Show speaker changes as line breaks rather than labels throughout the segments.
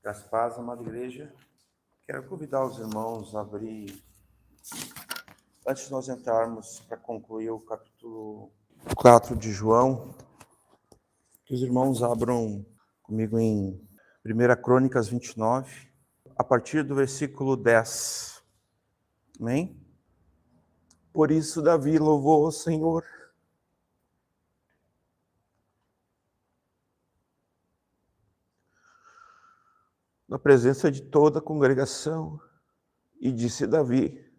Das paz, amada igreja. Quero convidar os irmãos a abrir, antes de nós entrarmos para concluir o capítulo 4 de João, que os irmãos abram comigo em 1 Crônicas 29, a partir do versículo 10. Amém? Por isso Davi louvou o Senhor. Na presença de toda a congregação, e disse Davi: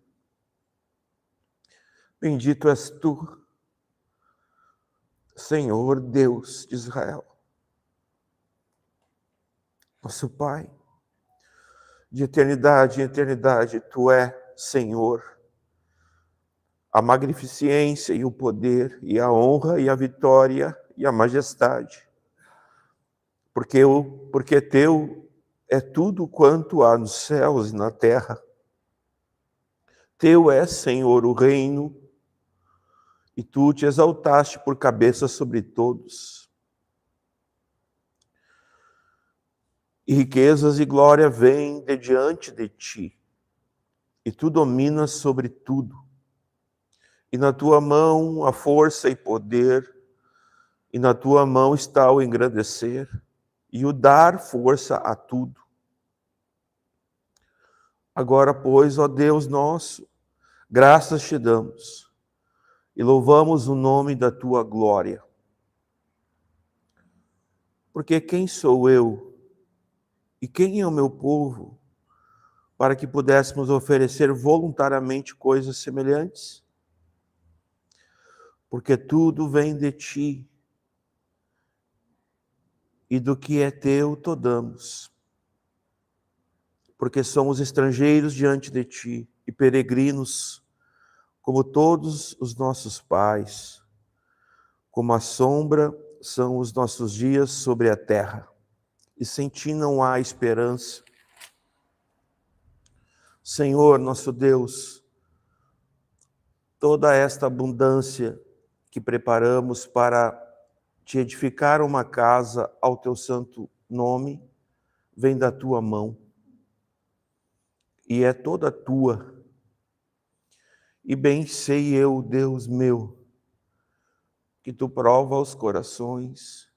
Bendito és tu, Senhor Deus de Israel, nosso Pai. De eternidade em eternidade, tu é Senhor. A magnificência e o poder, e a honra e a vitória e a majestade. Porque teu é tudo quanto há nos céus e na terra. Teu é, Senhor, o reino, e tu te exaltaste por cabeça sobre todos. E riquezas e glória vêm de diante de ti, e tu dominas sobre tudo. E na tua mão a força e poder, e na tua mão está o engrandecer e o dar força a tudo. Agora, pois, ó Deus nosso, graças te damos e louvamos o nome da tua glória. Porque quem sou eu e quem é o meu povo para que pudéssemos oferecer voluntariamente coisas semelhantes? Porque tudo vem de ti, e do que é teu te damos. Porque somos estrangeiros diante de ti e peregrinos, como todos os nossos pais. Como a sombra são os nossos dias sobre a terra, e sem ti não há esperança. Senhor, nosso Deus, toda esta abundância que preparamos para te edificar uma casa ao teu santo nome, vem da tua mão, e é toda tua. E bem sei eu, Deus meu, que tu prova os corações,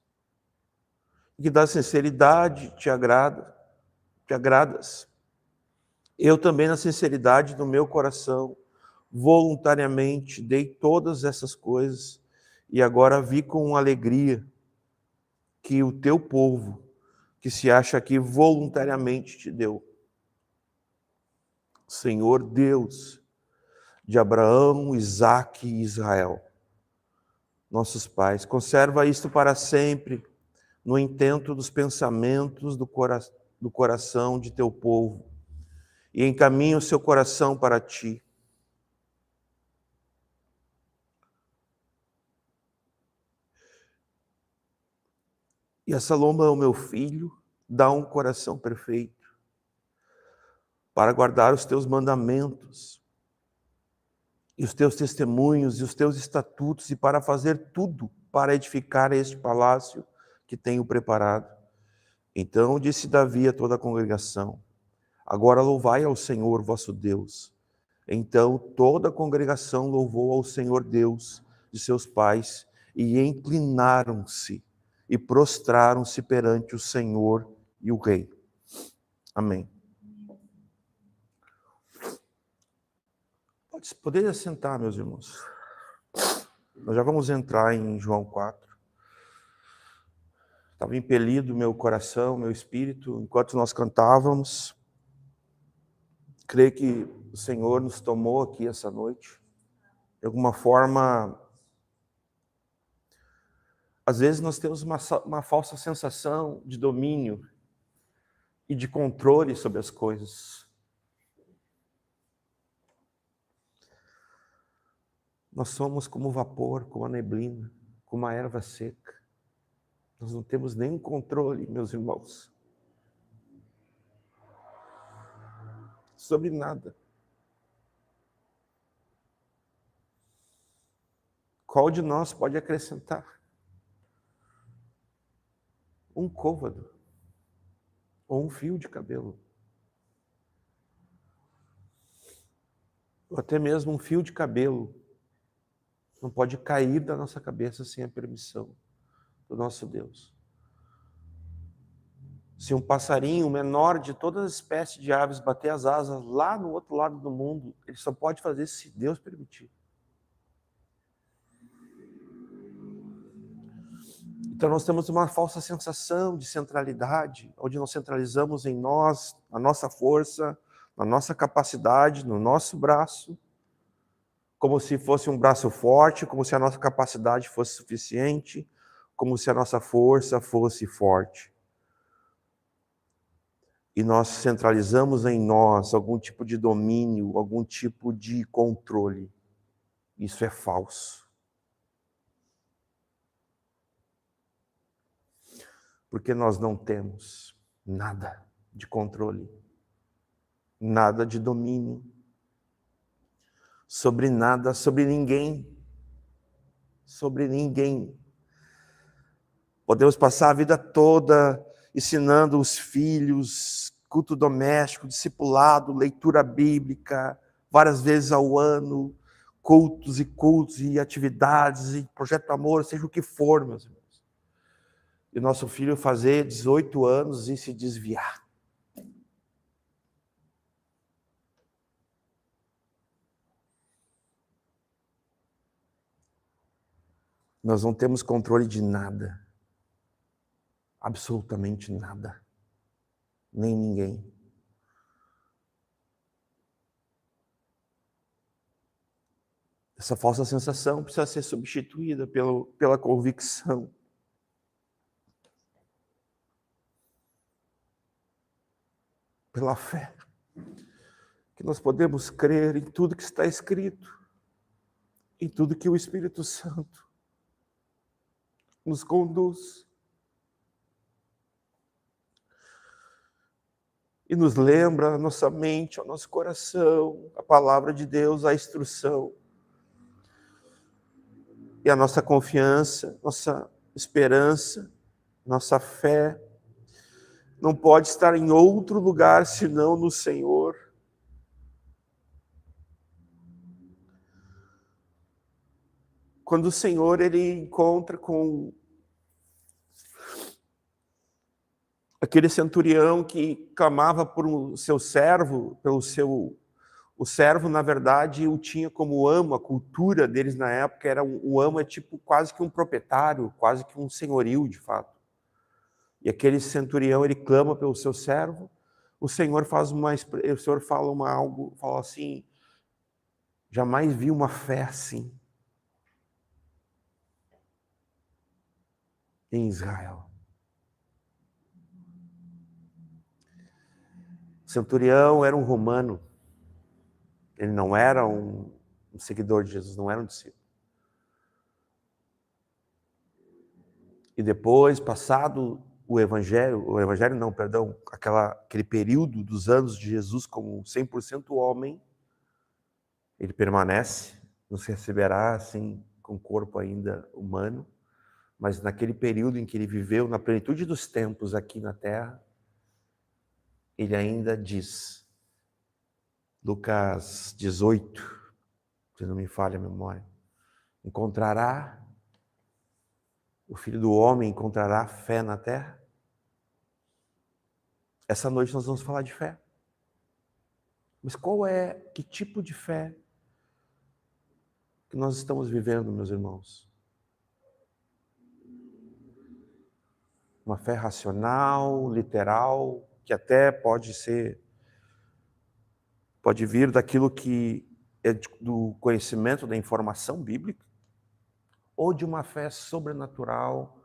que da sinceridade te agradas. Eu também, na sinceridade do meu coração, voluntariamente dei todas essas coisas, e agora vi com alegria que o teu povo, que se acha aqui, voluntariamente te deu. Senhor Deus de Abraão, Isaque e Israel, nossos pais, conserva isto para sempre no intento dos pensamentos do coração de teu povo, e encaminha o seu coração para ti. E a Salomão, meu filho, dá um coração perfeito para guardar os teus mandamentos, e os teus testemunhos, e os teus estatutos, e para fazer tudo para edificar este palácio que tenho preparado. Então disse Davi a toda a congregação: Agora louvai ao Senhor vosso Deus. Então toda a congregação louvou ao Senhor Deus de seus pais, e inclinaram-se e prostraram-se perante o Senhor e o Rei. Amém. Poderia sentar, meus irmãos. Nós já vamos entrar em João 4. Estava impelido meu coração, meu espírito, enquanto nós cantávamos. Creio que o Senhor nos tomou aqui essa noite. De alguma forma, às vezes nós temos uma falsa sensação de domínio e de controle sobre as coisas. Nós somos como vapor, como a neblina, como a erva seca. Nós não temos nenhum controle, meus irmãos, sobre nada. Qual de nós pode acrescentar? Um côvado. ou um fio de cabelo. Ou até mesmo um fio de cabelo não pode cair da nossa cabeça sem a permissão do nosso Deus. Se um passarinho, o menor de todas as espécies de aves, bater as asas lá no outro lado do mundo, ele só pode fazer se Deus permitir. Então nós temos uma falsa sensação de centralidade, onde nós centralizamos em nós, na nossa força, na nossa capacidade, no nosso braço, como se fosse um braço forte, como se a nossa capacidade fosse suficiente, como se a nossa força fosse forte. E nós centralizamos em nós algum tipo de domínio, algum tipo de controle. Isso é falso. Porque nós não temos nada de controle, nada de domínio, sobre nada, sobre ninguém. Sobre ninguém. Podemos passar a vida toda ensinando os filhos, culto doméstico, discipulado, leitura bíblica, várias vezes ao ano, cultos e atividades, e projeto amor, seja o que for, meus irmãos. E nosso filho fazer 18 anos e se desviar. Nós não temos controle de nada. Absolutamente nada. Nem ninguém. Essa falsa sensação precisa ser substituída pela convicção. Pela fé. Que nós podemos crer em tudo que está escrito. Em tudo que o Espírito Santo nos conduz. E nos lembra a nossa mente, ao nosso coração, a palavra de Deus, a instrução. E a nossa confiança, nossa esperança, nossa fé, não pode estar em outro lugar senão no Senhor. Quando o Senhor ele encontra com aquele centurião que clamava por um seu servo, o servo, na verdade, o tinha como amo, a cultura deles na época era o amo é tipo quase que um proprietário, quase que um senhorio, de fato. E aquele centurião, ele clama pelo seu servo, o Senhor fala assim, jamais vi uma fé assim em Israel. O centurião era um romano, ele não era um seguidor de Jesus, não era um discípulo. E depois, passado aquele período dos anos de Jesus como 100% homem, ele permanece, nos receberá assim, com corpo ainda humano, mas naquele período em que ele viveu, na plenitude dos tempos aqui na terra, ele ainda diz, Lucas 18, se não me falha a memória, o Filho do Homem encontrará fé na terra? Essa noite nós vamos falar de fé. Mas que tipo de fé que nós estamos vivendo, meus irmãos? Uma fé racional, literal, que até pode vir daquilo que é do conhecimento da informação bíblica, ou de uma fé sobrenatural,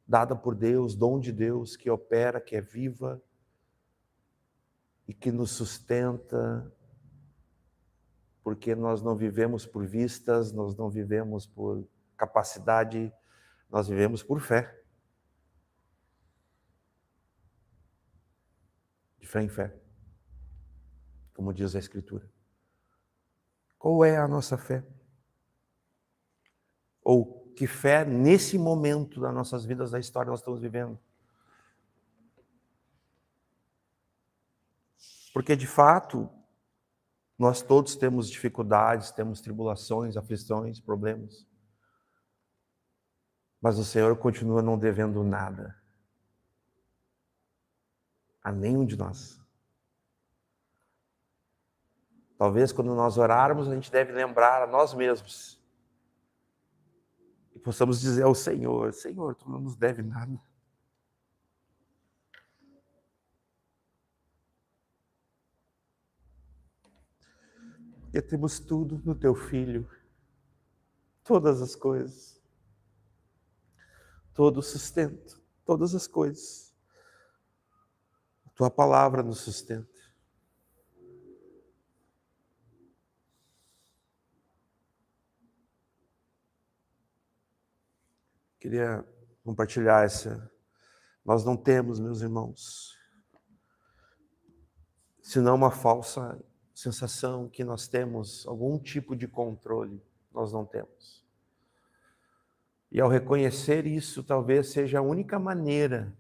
dada por Deus, dom de Deus, que opera, que é viva e que nos sustenta, porque nós não vivemos por vistas, nós não vivemos por capacidade, nós vivemos por fé. De fé em fé, como diz a Escritura. Qual é a nossa fé? Ou que fé, nesse momento das nossas vidas, da história, nós estamos vivendo? Porque, de fato, nós todos temos dificuldades, temos tribulações, aflições, problemas. Mas o Senhor continua não devendo nada a nenhum de nós. Talvez quando nós orarmos, a gente deve lembrar a nós mesmos. E possamos dizer ao Senhor, Senhor, Tu não nos deve nada. Porque temos tudo no Teu Filho. Todas as coisas. Todo o sustento. Todas as coisas. A Tua palavra nos sustenta. Queria compartilhar essa. Nós não temos, meus irmãos, senão uma falsa sensação que nós temos algum tipo de controle. Nós não temos. E ao reconhecer isso, talvez seja a única maneira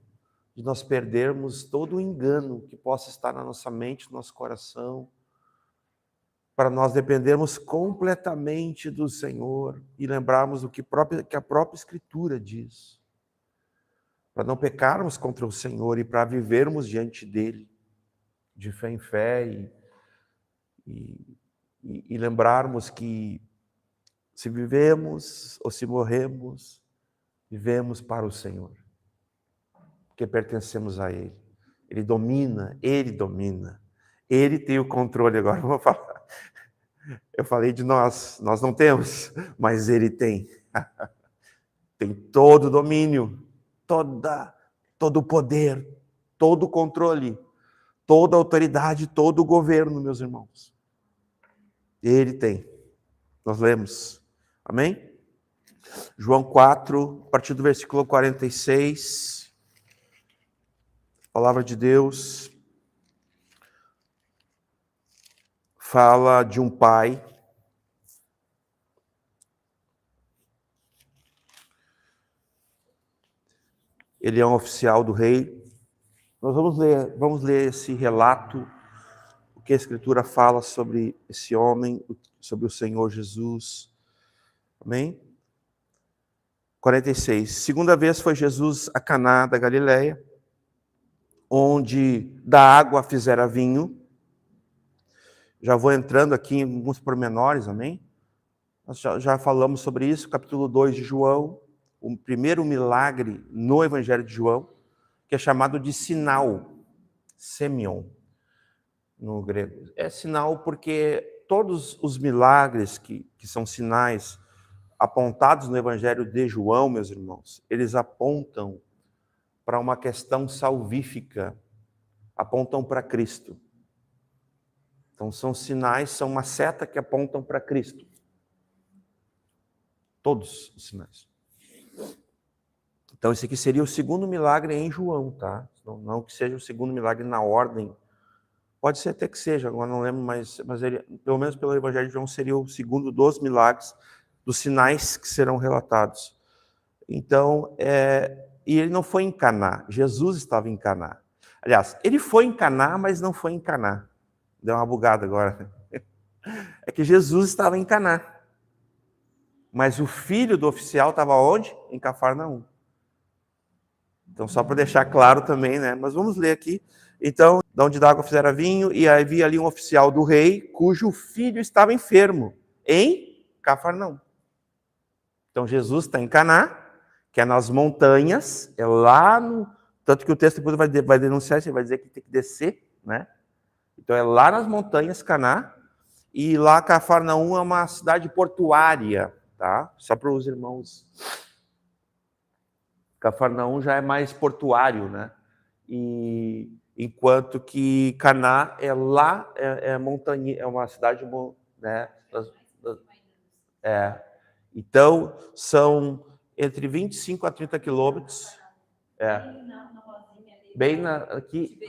de nós perdermos todo o engano que possa estar na nossa mente, no nosso coração, para nós dependermos completamente do Senhor e lembrarmos o que a própria Escritura diz. Para não pecarmos contra o Senhor e para vivermos diante dEle, de fé em fé, e lembrarmos que se vivemos ou se morremos, vivemos para o Senhor, porque pertencemos a Ele. Ele domina, Ele tem o controle. Agora vou falar. Eu falei de nós não temos, mas Ele tem. Tem todo o domínio, todo o poder, todo o controle, toda a autoridade, todo o governo, meus irmãos. Ele tem. Nós lemos. Amém? João 4, a partir do versículo 46. A palavra de Deus fala de um pai ele é um oficial do rei. Nós vamos ler esse relato, o que a Escritura fala sobre esse homem, sobre o Senhor Jesus. Amém? 46. Segunda vez foi Jesus a Caná da Galileia, onde da água fizera vinho. Já vou entrando aqui em alguns pormenores, amém? Nós já falamos sobre isso, capítulo 2 de João, o primeiro milagre no Evangelho de João, que é chamado de sinal, semion, no grego. É sinal porque todos os milagres que são sinais apontados no Evangelho de João, meus irmãos, eles apontam para uma questão salvífica, apontam para Cristo. Então são sinais, são uma seta que apontam para Cristo. Todos os sinais. Então esse aqui seria o segundo milagre em João, tá? Não que seja o segundo milagre na ordem. Pode ser até que seja, agora não lembro, mas ele, pelo menos pelo Evangelho de João, seria o segundo dos milagres, dos sinais que serão relatados. Então, e ele não foi em Caná, Jesus estava em Caná. Aliás, ele foi em Caná, mas não foi em Caná. Deu uma bugada agora. É que Jesus estava em Caná. Mas o filho do oficial estava onde? Em Cafarnaum. Então, só para deixar claro também, né? Mas vamos ler aqui. Então, de onde da água fizera vinho, e havia ali um oficial do rei, cujo filho estava enfermo, em Cafarnaum. Então, Jesus está em Caná, que é nas montanhas, é lá no... Tanto que o texto depois vai denunciar, você vai dizer que tem que descer, né? Então, é lá nas montanhas, Caná, e lá Cafarnaum é uma cidade portuária, tá? Só para os irmãos. Cafarnaum já é mais portuário, né? E enquanto que Caná é lá, é montanha, é uma cidade, né? Então, são entre 25 a 30 quilômetros. Bem aqui.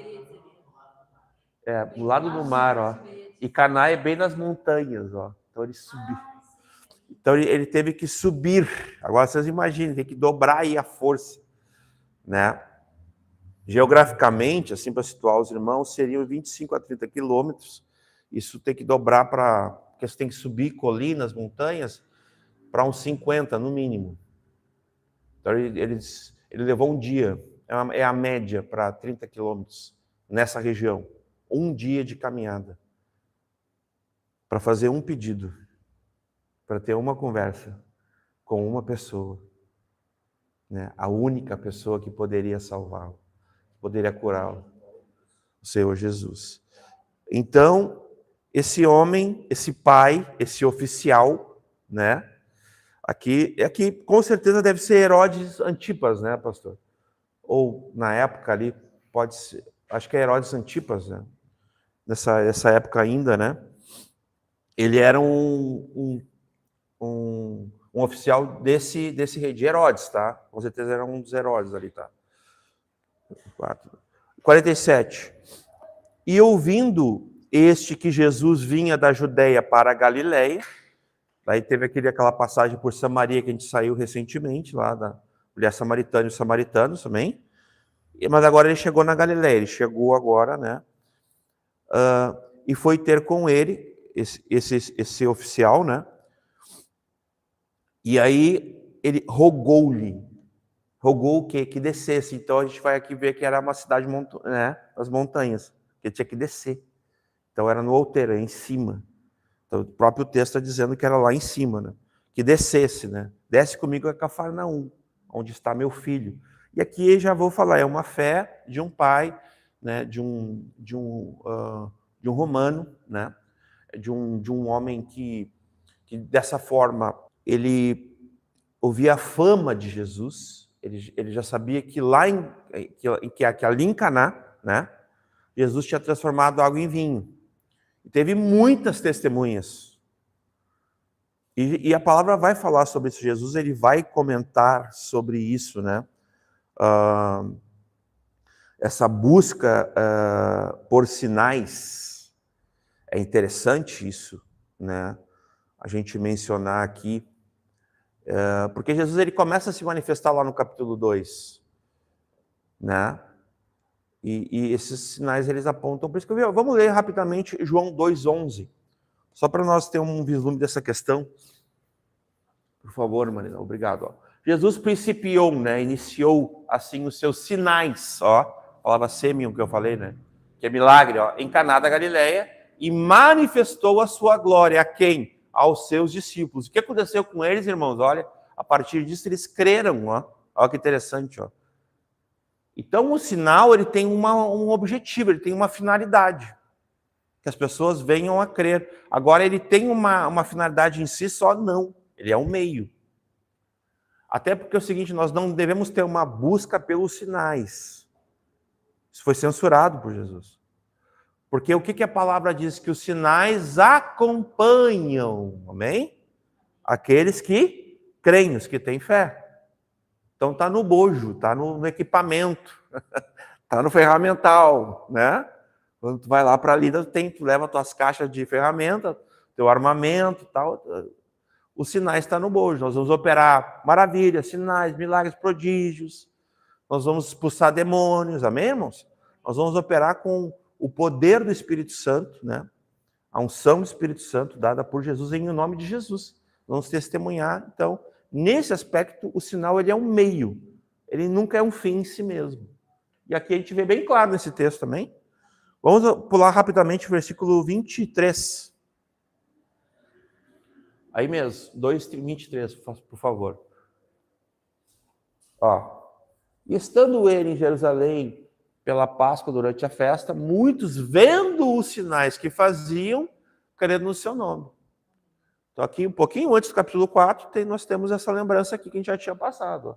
Do lado do mar, ó. E Caná é bem nas montanhas, ó. Então ele subiu. Então ele teve que subir. Agora vocês imaginem, tem que dobrar aí a força, né? Geograficamente, assim, para situar os irmãos, seriam 25 a 30 quilômetros. Isso tem que dobrar porque você tem que subir colinas, montanhas, para uns 50 no mínimo. Então ele levou um dia, é a média para 30 quilômetros nessa região. Um dia de caminhada para fazer um pedido, para ter uma conversa com uma pessoa, né? A única pessoa que poderia salvá-lo, poderia curá-lo, o Senhor Jesus. Então, esse homem, esse pai, esse oficial, né? Aqui com certeza deve ser Herodes Antipas, né, pastor? Ou na época ali, pode ser, acho que é Herodes Antipas, né? Nessa época ainda, né? Ele era um oficial desse rei de Herodes, tá? Com certeza era um dos Herodes ali, tá? 47. E ouvindo este que Jesus vinha da Judeia para a Galileia, daí teve aquela passagem por Samaria que a gente saiu recentemente, lá da mulher samaritana e os samaritanos também. Mas agora ele chegou na Galileia, ele chegou agora, né? E foi ter com ele, esse oficial, né? E aí ele rogou-lhe. Rogou o quê? Que descesse. Então a gente vai aqui ver que era uma cidade, né? As montanhas, que ele tinha que descer. Então era no outeiro, em cima. Então, o próprio texto está dizendo que era lá em cima, né? Que descesse, né? Desce comigo a Cafarnaum, onde está meu filho. E aqui já vou falar, é uma fé de um pai, né? De um romano, né? De um homem que dessa forma ele ouvia a fama de Jesus. Ele já sabia que lá que ali em Caná, né? Jesus tinha transformado água em vinho. E teve muitas testemunhas. E a palavra vai falar sobre isso. Jesus ele vai comentar sobre isso, né? Essa busca por sinais. É interessante isso, né? A gente mencionar aqui. Porque Jesus ele começa a se manifestar lá no capítulo 2, né? E esses sinais eles apontam. Por isso que vamos ler rapidamente João 2,11. Só para nós ter um vislumbre dessa questão. Por favor, Marina, obrigado. Ó. Jesus principiou, né? Iniciou assim os seus sinais, ó. A palavra semion que eu falei, né? Que é milagre, ó. Em Caná da Galileia, e manifestou a sua glória a quem? Aos seus discípulos. O que aconteceu com eles, irmãos? Olha, a partir disso eles creram, ó. Olha que interessante, ó. Então, o sinal ele tem um objetivo, ele tem uma finalidade. Que as pessoas venham a crer. Agora, ele tem uma finalidade em si só? Não. Ele é um meio. Até porque é o seguinte, nós não devemos ter uma busca pelos sinais. Isso foi censurado por Jesus. Porque o que a palavra diz? Que os sinais acompanham, amém? Aqueles que creem, os que têm fé. Então está no bojo, está no equipamento, está no ferramental, né? Quando tu vai lá para ali, tu leva tuas caixas de ferramenta, teu armamento, tal. Os sinais estão no bojo. Nós vamos operar maravilhas, sinais, milagres, prodígios. Nós vamos expulsar demônios, amém, irmãos? Nós vamos operar com o poder do Espírito Santo, né? A unção do Espírito Santo dada por Jesus em nome de Jesus. Vamos testemunhar, então. Nesse aspecto, o sinal ele é um meio, ele nunca é um fim em si mesmo. E aqui a gente vê bem claro nesse texto também. Vamos pular rapidamente o versículo 23. Aí mesmo, 2:23, por favor. Ó. E estando ele em Jerusalém pela Páscoa durante a festa, muitos vendo os sinais que faziam, crendo no seu nome. Então, aqui, um pouquinho antes do capítulo 4, nós temos essa lembrança aqui que a gente já tinha passado.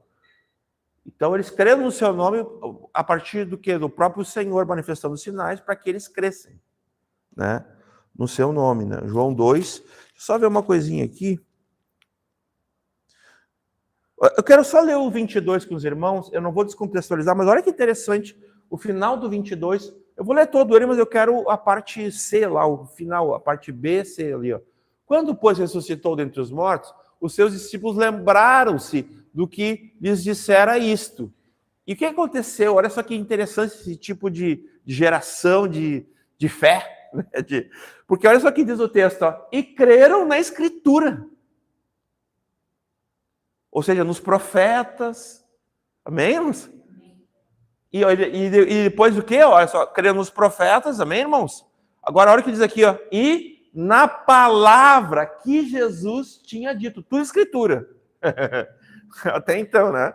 Então, eles creram no seu nome a partir do quê? Do próprio Senhor manifestando os sinais para que eles crescem, né? No seu nome, né? João 2. Só ver uma coisinha aqui. Eu quero só ler o 22 com os irmãos, eu não vou descontextualizar, mas olha que interessante, o final do 22, eu vou ler todo ele, mas eu quero a parte C lá, o final, a parte B, C ali, ó. Quando, pois, ressuscitou dentre os mortos, os seus discípulos lembraram-se do que lhes dissera isto, E o que aconteceu? Olha só que interessante esse tipo de geração de fé. Né? Porque olha só o que diz o texto. Ó, e creram na Escritura. Ou seja, nos profetas. Amém, irmãos? E depois o quê? Olha só, creram nos profetas. Amém, irmãos? Agora olha o que diz aqui. Ó, e na palavra que Jesus tinha dito. Tudo Escritura. Até então, né?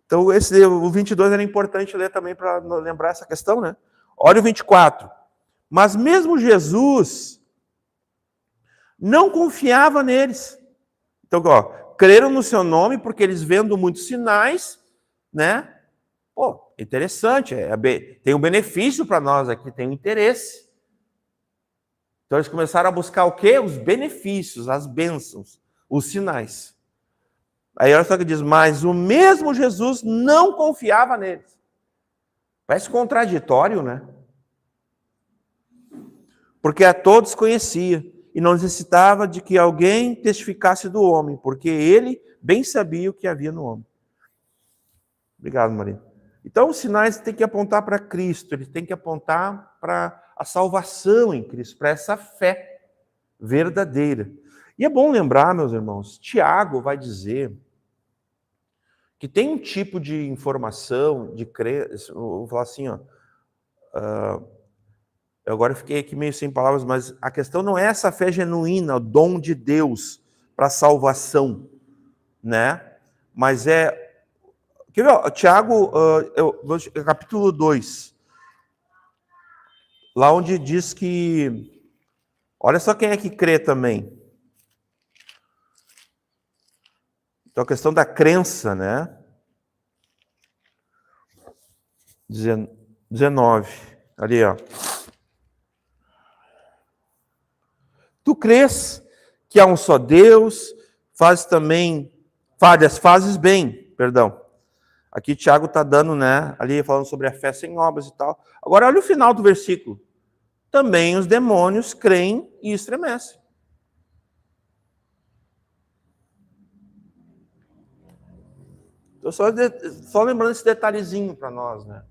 Então, o 22 era importante ler também para lembrar essa questão, né? Olha o 24. Mas mesmo Jesus não confiava neles. Então, ó, creram no seu nome porque eles vendo muitos sinais, né? Pô, interessante, tem um benefício para nós aqui, tem um interesse. Então, eles começaram a buscar o quê? Os benefícios, as bênçãos, os sinais. Aí olha só que diz, mas o mesmo Jesus não confiava neles. Parece contraditório, né? Porque a todos conhecia e não necessitava de que alguém testificasse do homem, porque ele bem sabia o que havia no homem. Obrigado, Maria. Então, os sinais têm que apontar para Cristo, eles têm que apontar para a salvação em Cristo, para essa fé verdadeira. E é bom lembrar, meus irmãos, Tiago vai dizer que tem um tipo de informação, de crer, vou falar assim, ó, eu agora fiquei aqui meio sem palavras, mas a questão não é essa fé genuína, o dom de Deus para a salvação, né? Mas é... Quer ver, Tiago, capítulo 2, lá onde diz que... Olha só quem é que crê também. Então, a questão da crença, né? 19, ali, ó. Tu crês que há um só Deus, fazes bem, perdão. Aqui Tiago está dando, né, ali falando sobre a fé sem obras e tal. Agora olha o final do versículo. Também os demônios creem e estremecem. Estou só lembrando esse detalhezinho para nós, né?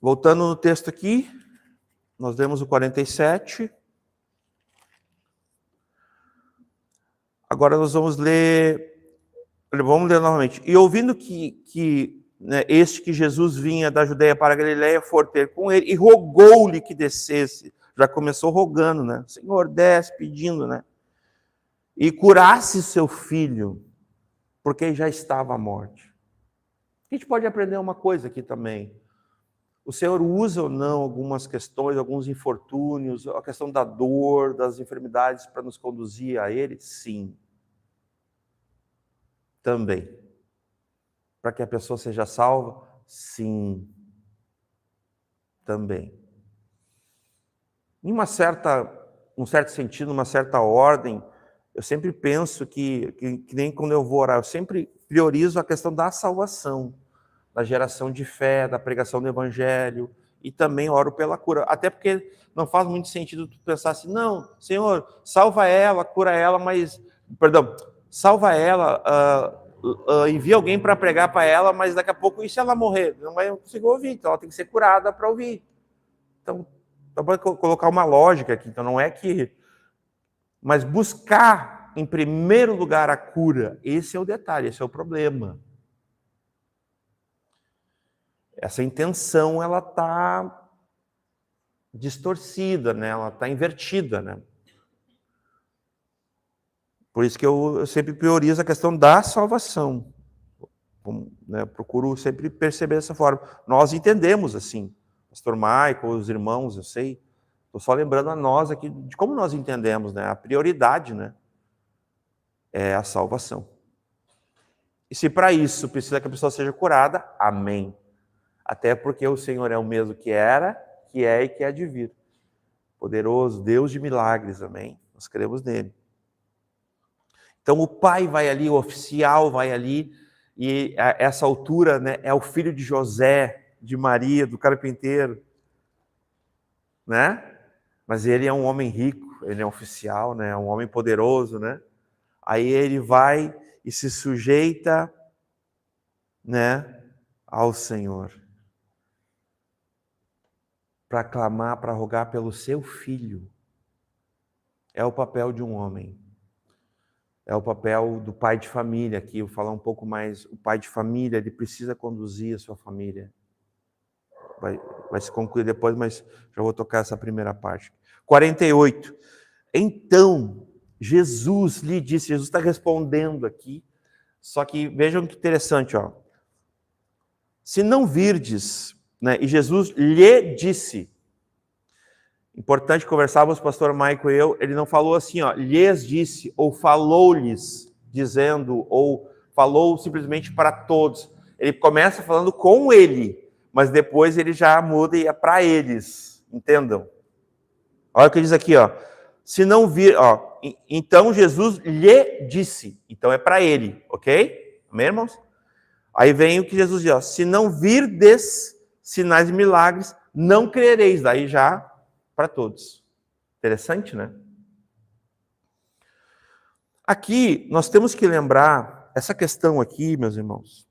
Voltando no texto aqui, nós lemos o 47. Agora nós vamos ler novamente. E ouvindo que né, este que Jesus vinha da Judeia para a Galileia for ter com ele, e rogou-lhe que descesse. Já começou rogando, né? Senhor, desce, pedindo, né? E curasse seu filho, porque já estava à morte. A gente pode aprender uma coisa aqui também. O Senhor usa ou não algumas questões, alguns infortúnios, a questão da dor, das enfermidades para nos conduzir a Ele? Sim. Também. Para que a pessoa seja salva? Sim. Também. Em um certo sentido, uma certa ordem, eu sempre penso que nem quando eu vou orar, eu sempre priorizo a questão da salvação, da geração de fé, da pregação do evangelho, e também oro pela cura. Até porque não faz muito sentido tu pensar assim, não, Senhor, salva ela, cura ela, salva ela, envia alguém para pregar para ela, mas daqui a pouco, e se ela morrer? Não vai conseguir ouvir, então ela tem que ser curada para ouvir. Então, pode colocar uma lógica aqui, então não é que... Mas buscar, em primeiro lugar, a cura, esse é o detalhe, esse é o problema. Essa intenção, ela está distorcida, né? Ela está invertida, né? Por isso que eu sempre priorizo a questão da salvação. Né? Procuro sempre perceber dessa forma. Nós entendemos assim, Pastor Michael, os irmãos, eu sei, estou só lembrando a nós aqui de como nós entendemos, né? A prioridade, né? É a salvação. E se para isso precisa que a pessoa seja curada, amém. Até porque o Senhor é o mesmo que era, que é e que há de vir. Poderoso, Deus de milagres, amém? Nós cremos nele. Então o pai vai ali, o oficial vai ali, e a essa altura, né, é o filho de José, de Maria, do carpinteiro, né? Mas ele é um homem rico, ele é um oficial, né? Um homem poderoso, né? Aí ele vai e se sujeita, né, ao Senhor. Para clamar, para rogar pelo seu filho. É o papel de um homem. É o papel do pai de família aqui. Eu vou falar um pouco mais. O pai de família, ele precisa conduzir a sua família. Vai se concluir depois, mas já vou tocar essa primeira parte. 48. Então, Jesus lhe disse, Jesus está respondendo aqui, só que vejam que interessante, ó. Se não virdes, né, e Jesus lhe disse, importante, conversávamos, o pastor Michael e eu, ele não falou assim, ó, lhes disse, ou falou-lhes, dizendo, ou falou simplesmente para todos. Ele começa falando com ele, mas depois ele já muda e é para eles, entendam? Olha o que diz aqui, ó. Se não vir, ó, então Jesus lhe disse, então é para ele, ok? Amém, irmãos? Aí vem o que Jesus diz, ó, se não virdes sinais e milagres, não crereis, daí já para todos. Interessante, né? Aqui, nós temos que lembrar, essa questão aqui, meus irmãos,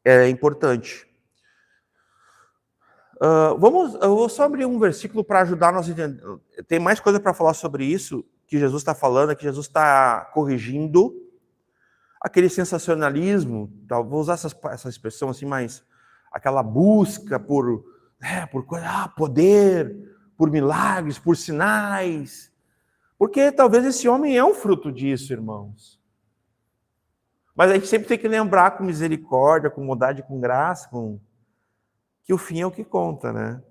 é importante. Eu vou só abrir um versículo para ajudar nós a entender. Tem mais coisa para falar sobre isso, que Jesus está falando, que Jesus está corrigindo aquele sensacionalismo, vou usar essa expressão assim, mas aquela busca por poder, por milagres, por sinais. Porque talvez esse homem é um fruto disso, irmãos. Mas a gente sempre tem que lembrar com misericórdia, com bondade, com graça, que o fim é o que conta, né?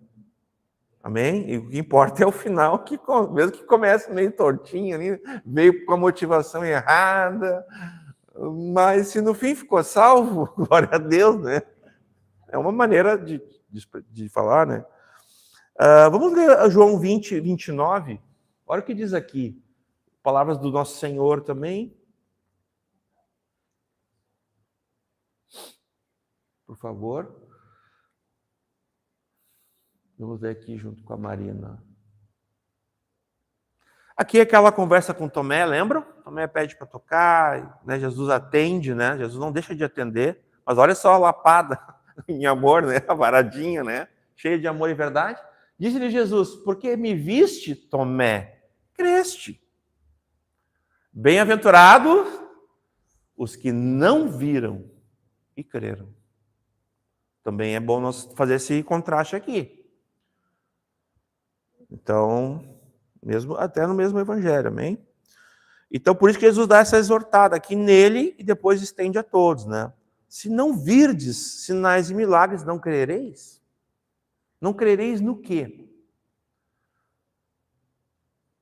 Amém? E o que importa é o final que conta. Mesmo que comece meio tortinho ali, veio com a motivação errada, mas se no fim ficou salvo, glória a Deus, né? É uma maneira de falar, né? Vamos ler João 20, 29. Olha o que diz aqui. Palavras do nosso Senhor também. Por favor. Vamos ler aqui junto com a Marina. Aqui é aquela conversa com Tomé, lembram? Tomé pede para tocar, né? Jesus atende, né? Jesus não deixa de atender. Mas olha só a lapada em amor, né? A varadinha, né? Cheia de amor e verdade. Disse-lhe Jesus, porque me viste, Tomé, creste. Bem-aventurados os que não viram e creram. Também é bom nós fazer esse contraste aqui. Então, até no mesmo evangelho, amém? Então, por isso que Jesus dá essa exortada aqui nele e depois estende a todos, né? Se não virdes sinais e milagres, não crereis? Não crereis no quê?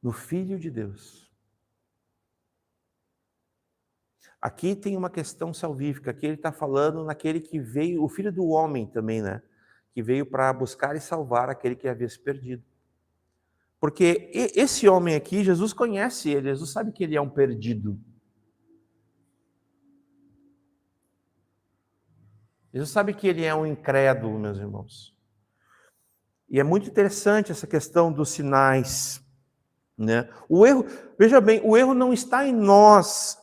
No Filho de Deus. Aqui tem uma questão salvífica, aqui ele está falando naquele que veio, o Filho do Homem também, né? Que veio para buscar e salvar aquele que havia se perdido. Porque esse homem aqui, Jesus conhece ele, Jesus sabe que ele é um perdido. Jesus sabe que ele é um incrédulo, meus irmãos. E é muito interessante essa questão dos sinais, né? O erro, veja bem, o erro não está em nós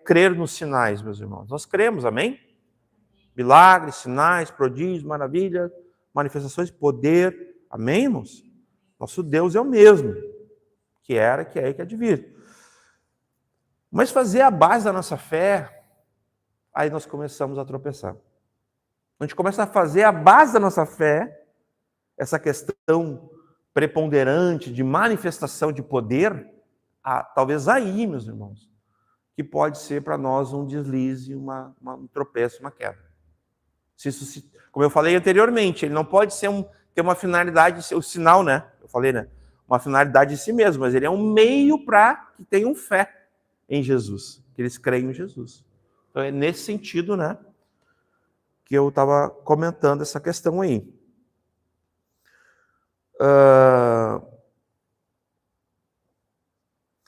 crer nos sinais, meus irmãos. Nós cremos, amém? Milagres, sinais, prodígios, maravilhas, manifestações de poder, amém, irmãos? Nosso Deus é o mesmo, que era, que é e que há de vir. Mas fazer a base da nossa fé, aí nós começamos a tropeçar. A gente começa a fazer a base da nossa fé, essa questão preponderante de manifestação de poder, talvez aí, meus irmãos, que pode ser para nós um deslize, um tropeço, uma queda. Como eu falei anteriormente, ele não pode ter uma finalidade, o sinal, né? Eu falei, né? Uma finalidade em si mesmo, mas ele é um meio para que tenham fé em Jesus, que eles creem em Jesus. Então é nesse sentido, né, que eu estava comentando essa questão aí.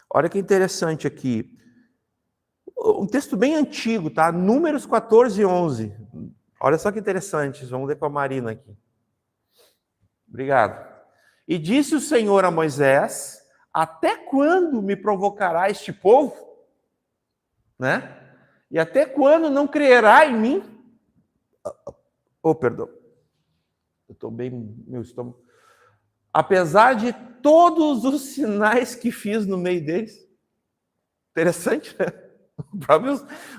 Olha que interessante aqui. Um texto bem antigo, tá? Números 14, 11. Olha só que interessante. Vamos ler com a Marina aqui. Obrigado. E disse o Senhor a Moisés, até quando me provocará este povo? né? E até quando não crerá em mim? Oh, perdão. Eu estou bem, meu estômago. Apesar de todos os sinais que fiz no meio deles. Interessante, né?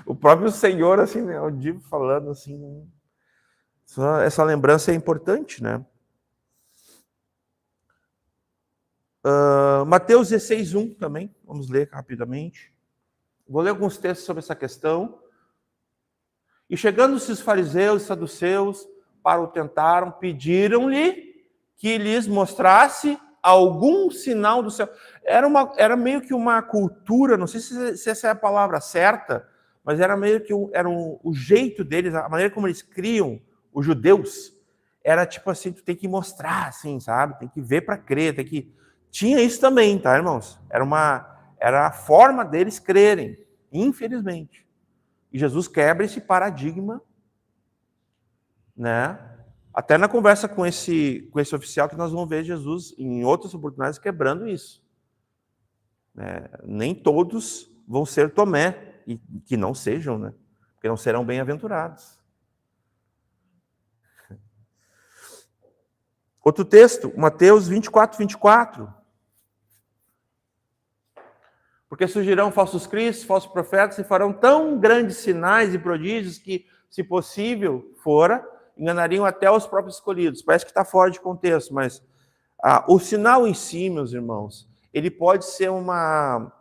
O próprio Senhor, assim, né? O Divo falando assim. Essa lembrança é importante, né? Mateus 16:1 também. Vamos ler rapidamente. Vou ler alguns textos sobre essa questão. E chegando-se os fariseus e saduceus para o tentaram, pediram-lhe que lhes mostrasse algum sinal do céu. Era meio que uma cultura, não sei se essa é a palavra certa, mas era meio que o jeito deles, a maneira como eles criam os judeus, era tipo assim, tu tem que mostrar, assim, sabe? Tem que ver para crer, tem que... Tinha isso também, tá, irmãos? Era a forma deles crerem, infelizmente. E Jesus quebra esse paradigma, né? Até na conversa com esse oficial que nós vamos ver Jesus em outras oportunidades quebrando isso. Nem todos vão ser Tomé, e que não sejam, né? Porque não serão bem-aventurados. Outro texto, Mateus 24:24. Porque surgirão falsos cristos, falsos profetas, e farão tão grandes sinais e prodígios que, se possível fora, enganariam até os próprios escolhidos. Parece que está fora de contexto, mas o sinal em si, meus irmãos, ele pode ser uma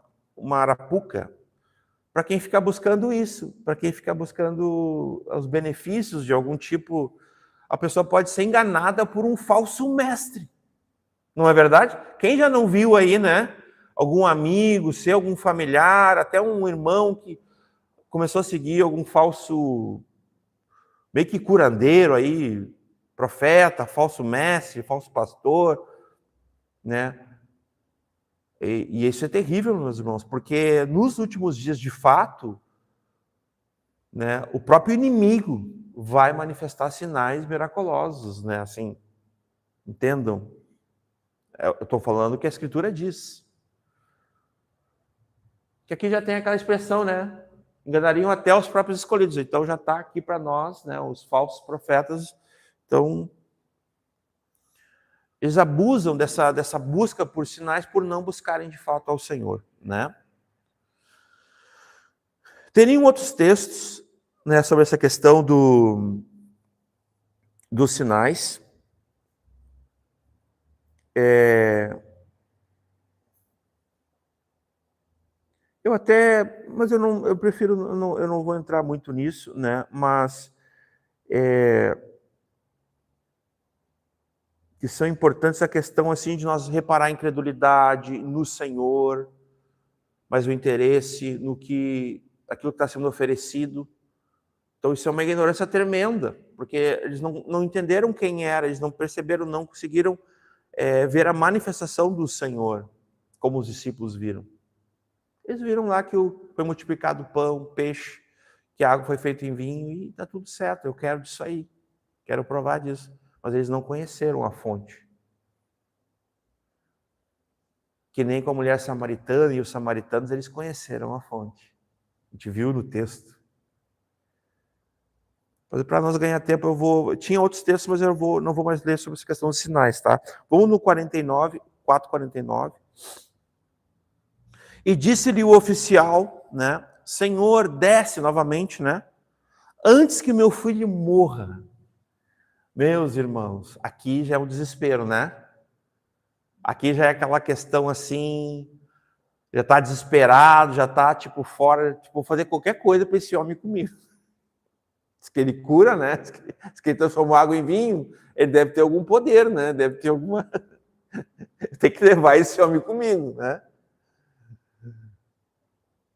arapuca para quem ficar buscando isso, para quem ficar buscando os benefícios de algum tipo. A pessoa pode ser enganada por um falso mestre. Não é verdade? Quem já não viu aí, né? Algum amigo seu, algum familiar, até um irmão que começou a seguir algum falso, meio que curandeiro aí, profeta, falso mestre, falso pastor, né? E isso é terrível, meus irmãos, porque nos últimos dias, de fato, né, o próprio inimigo vai manifestar sinais miraculosos, né? Assim, entendam? Eu estou falando o que a Escritura diz. Que aqui já tem aquela expressão, né? Enganariam até os próprios escolhidos. Então já está aqui para nós, né? Os falsos profetas. Então, eles abusam dessa busca por sinais por não buscarem de fato ao Senhor, né? Teriam outros textos, né, sobre essa questão dos sinais. Mas eu prefiro, eu não vou entrar muito nisso, né? Mas que são importantes a questão assim de nós reparar a incredulidade no Senhor, mas o interesse no aquilo que está sendo oferecido. Então isso é uma ignorância tremenda, porque eles não entenderam quem era, eles não perceberam, não conseguiram ver a manifestação do Senhor, como os discípulos viram. Eles viram lá que foi multiplicado pão, peixe, que a água foi feita em vinho e está tudo certo, eu quero disso aí, quero provar disso. Mas eles não conheceram a fonte. Que nem com a mulher samaritana e os samaritanos, eles conheceram a fonte. A gente viu no texto. Mas para nós ganhar tempo, tinha outros textos, mas eu não vou mais ler sobre essa questão dos sinais, tá? Vamos no 4:49. E disse-lhe o oficial, né? Senhor, desce novamente, né? Antes que meu filho morra. Meus irmãos, aqui já é um desespero, né? Aqui já é aquela questão assim, já está desesperado, já está tipo fora, tipo fazer qualquer coisa para esse homem comigo. Diz que ele cura, né? Diz que ele transformou água em vinho, ele deve ter algum poder, né? Deve ter alguma... Tem que levar esse homem comigo, né?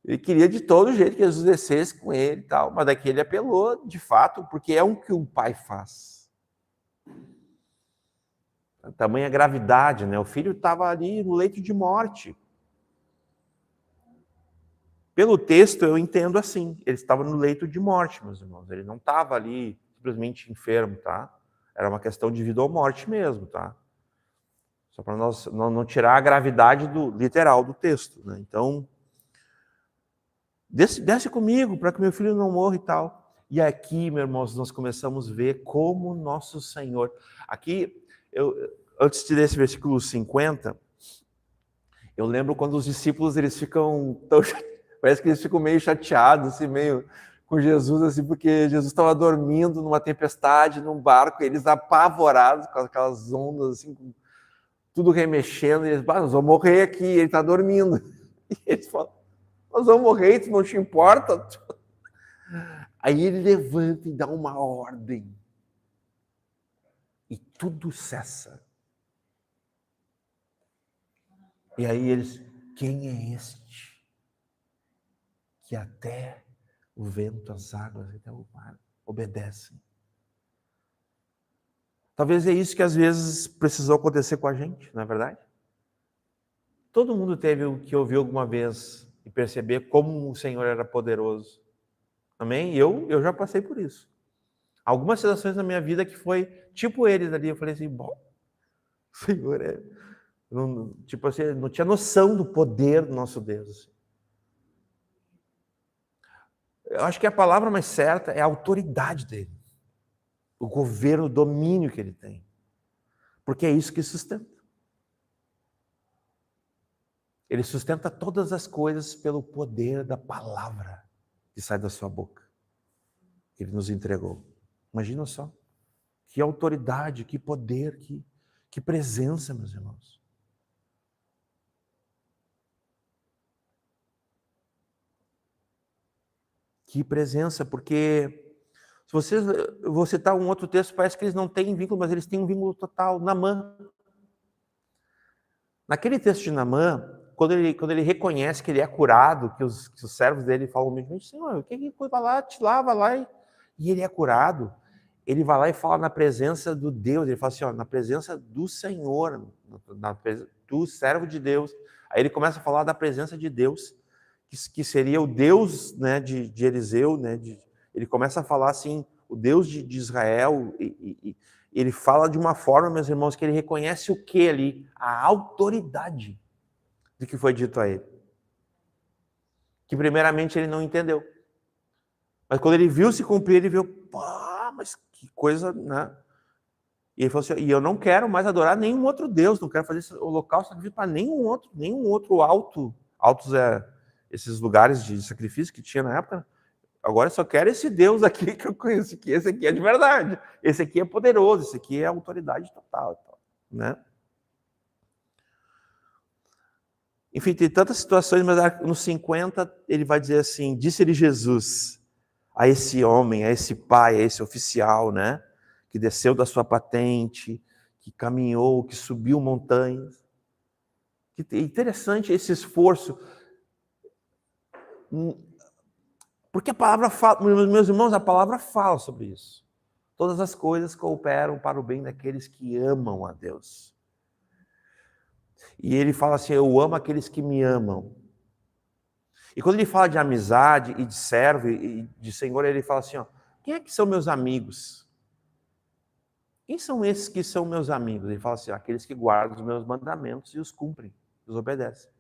Ele queria de todo jeito que Jesus descesse com ele e tal, mas daqui ele apelou, de fato, porque é o que o pai faz. A tamanha gravidade, né? O filho estava ali no leito de morte. Pelo texto, eu entendo assim, ele estava no leito de morte, meus irmãos. Ele não estava ali simplesmente enfermo, tá? Era uma questão de vida ou morte mesmo, tá? Só para nós não tirar a gravidade literal do texto, né? Então, Desce comigo para que meu filho não morra e tal. E aqui, meus irmãos, nós começamos a ver como nosso Senhor... Aqui, antes de ler esse versículo 50, eu lembro quando os discípulos, eles ficam tão... Parece que eles ficam meio chateados, assim, meio com Jesus, assim, porque Jesus estava dormindo numa tempestade, num barco, e eles apavorados com aquelas ondas, assim, com tudo remexendo, e eles, nós vamos morrer aqui, ele está dormindo. E eles falam, nós vamos morrer, isso não te importa? Aí ele levanta e dá uma ordem. E tudo cessa. E aí eles, quem é este? Que até o vento, as águas, até o mar obedecem. Talvez é isso que às vezes precisou acontecer com a gente, não é verdade? Todo mundo teve que ouvir alguma vez e perceber como o Senhor era poderoso. Amém? Eu já passei por isso. Algumas situações na minha vida que foi tipo eles ali, eu falei assim, bom, o Senhor é... Não, tipo assim, não tinha noção do poder do nosso Deus. Eu acho que a palavra mais certa é a autoridade dele. O governo, o domínio que ele tem. Porque é isso que sustenta. Ele sustenta todas as coisas pelo poder da palavra que sai da sua boca. Que ele nos entregou. Imagina só. Que autoridade, que poder, que presença, meus irmãos. Que presença, porque se vocês, eu vou citar um outro texto, parece que eles não têm vínculo, mas eles têm um vínculo total. Naamã. Naquele texto de Naamã, quando ele reconhece que ele é curado, que os servos dele falam, Senhor, o que foi? Vai lá, te lava lá, e ele é curado. Ele vai lá e fala na presença do Deus, ele fala assim, ó, na presença do Senhor, do servo de Deus. Aí ele começa a falar da presença de Deus, que seria o Deus, né, de Eliseu, né, ele começa a falar assim, o Deus de Israel, e ele fala de uma forma, meus irmãos, que ele reconhece o que ali? A autoridade do que foi dito a ele. Que primeiramente ele não entendeu. Mas quando ele viu se cumprir, ele viu, pá, mas que coisa, né? E ele falou assim, e eu não quero mais adorar nenhum outro Deus, não quero fazer esse holocausto sacrifício para nenhum outro altos esses lugares de sacrifício que tinha na época. Agora eu só quero esse Deus aqui que eu conheço, que esse aqui é de verdade, esse aqui é poderoso, esse aqui é autoridade total, né? Enfim, tem tantas situações, mas nos 50 ele vai dizer assim, disse-lhe Jesus a esse homem, a esse pai, a esse oficial, né? Que desceu da sua patente, que caminhou, que subiu montanhas. Que interessante esse esforço. Porque a palavra fala, meus irmãos, a palavra fala sobre isso. Todas as coisas cooperam para o bem daqueles que amam a Deus. E ele fala assim, eu amo aqueles que me amam. E quando ele fala de amizade e de servo e de Senhor, ele fala assim, ó, quem é que são meus amigos? Quem são esses que são meus amigos? Ele fala assim, aqueles que guardam os meus mandamentos e os cumprem, os obedecem.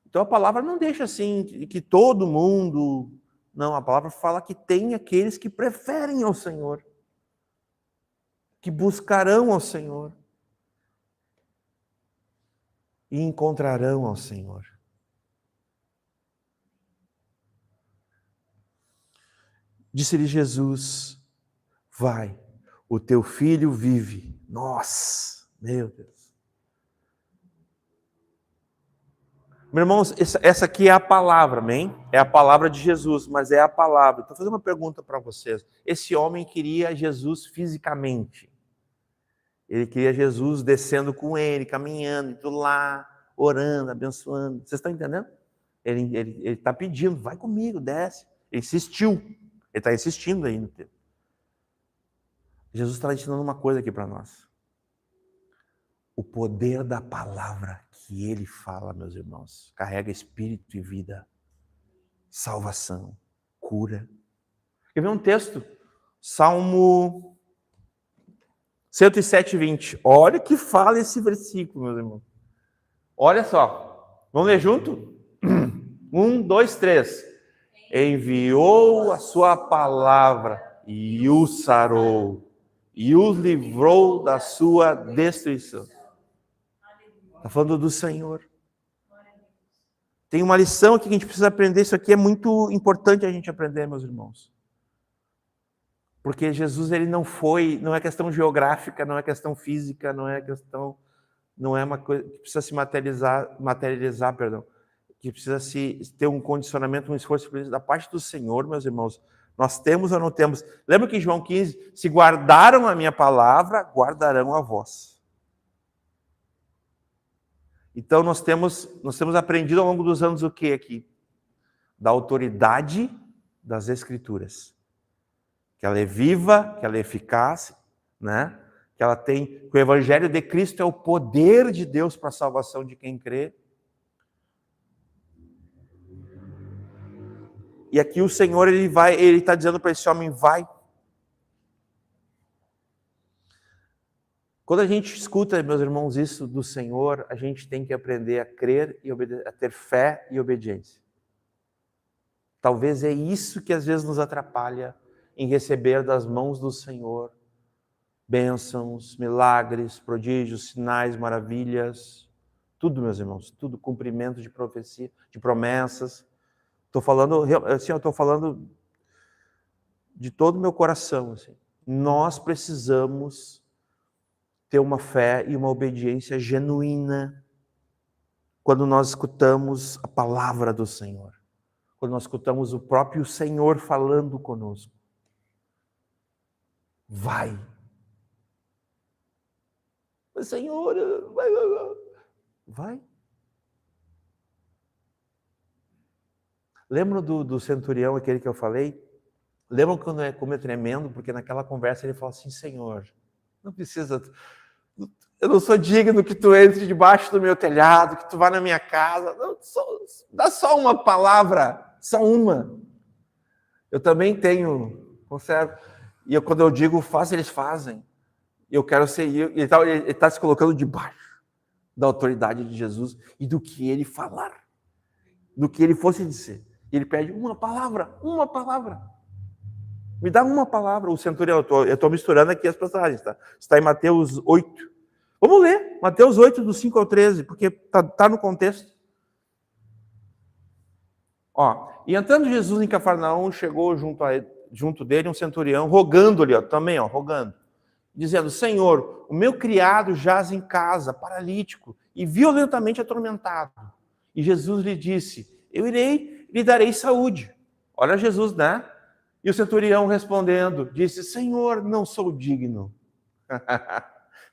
Então a palavra não deixa assim, que todo mundo... Não, a palavra fala que tem aqueles que preferem ao Senhor, que buscarão ao Senhor e encontrarão ao Senhor. Disse-lhe Jesus, vai, o teu filho vive. Nossa, meu Deus. Meus irmãos, essa aqui é a palavra, amém? É a palavra de Jesus, mas é a palavra. Então, vou fazer uma pergunta para vocês. Esse homem queria Jesus fisicamente. Ele queria Jesus descendo com ele, caminhando, indo lá, orando, abençoando. Vocês estão entendendo? Ele está pedindo, vai comigo, desce. Ele insistiu. Ele está insistindo aí no tempo. Jesus está ensinando uma coisa aqui para nós. O poder da palavra que ele fala, meus irmãos, carrega espírito e vida, salvação, cura. Quer ver um texto? Salmo 107:20. Olha o que fala esse versículo, meus irmãos. Olha só. Vamos ler junto? 1, 2, 3. Enviou a sua palavra e os sarou, e os livrou da sua destruição. Está falando do Senhor. Tem uma lição aqui que a gente precisa aprender. Isso aqui é muito importante a gente aprender, meus irmãos. Porque Jesus, ele não é questão geográfica, não é questão física, não é uma coisa que precisa se materializar, que precisa ter um condicionamento, um esforço da parte do Senhor, meus irmãos. Nós temos ou não temos? Lembra que em João 15, se guardaram a minha palavra, guardarão a voz. Então nós temos aprendido ao longo dos anos o que aqui? Da autoridade das Escrituras. Que ela é viva, que ela é eficaz, né? Que o Evangelho de Cristo é o poder de Deus para a salvação de quem crê. E aqui o Senhor, ele está dizendo para esse homem, vai. Quando a gente escuta, meus irmãos, isso do Senhor, a gente tem que aprender a crer e a ter fé e obediência. Talvez é isso que às vezes nos atrapalha em receber das mãos do Senhor bênçãos, milagres, prodígios, sinais, maravilhas, tudo, meus irmãos, tudo, cumprimento de profecia, de promessas. Estou falando de todo o meu coração. Assim. Nós precisamos ter uma fé e uma obediência genuína quando nós escutamos a palavra do Senhor, quando nós escutamos o próprio Senhor falando conosco. Vai. Senhor, vai. Lembram do centurião, aquele que eu falei? Lembram como é tremendo? Porque naquela conversa ele falou assim, Senhor, não precisa... Eu não sou digno que tu entre debaixo do meu telhado, que tu vá na minha casa. Não, dá só uma palavra, só uma. Eu também tenho, conservo. E quando eu digo faz, eles fazem. Eu quero ser... Ele está se colocando debaixo da autoridade de Jesus e do que ele falar. Do que ele fosse dizer. Ele pede uma palavra. Me dá uma palavra. O centurião, eu estou misturando aqui as passagens, tá? Está em Mateus 8. Vamos ler, Mateus 8, do 5 ao 13, porque está no contexto. E entrando Jesus em Cafarnaum, chegou junto dele um centurião, rogando-lhe, rogando, dizendo, Senhor, o meu criado jaz em casa, paralítico, e violentamente atormentado. E Jesus lhe disse, eu irei, lhe darei saúde. Olha Jesus, né? E o centurião respondendo, disse, Senhor, não sou digno.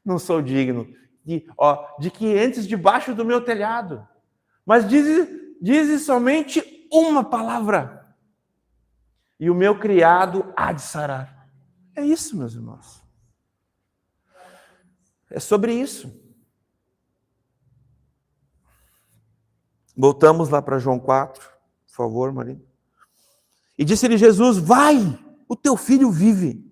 Não sou digno de que entres debaixo do meu telhado. Mas dize somente uma palavra. E o meu criado há de sarar. É isso, meus irmãos. É sobre isso. Voltamos lá para João 4, por favor, Maria. E disse-lhe Jesus, vai, o teu filho vive.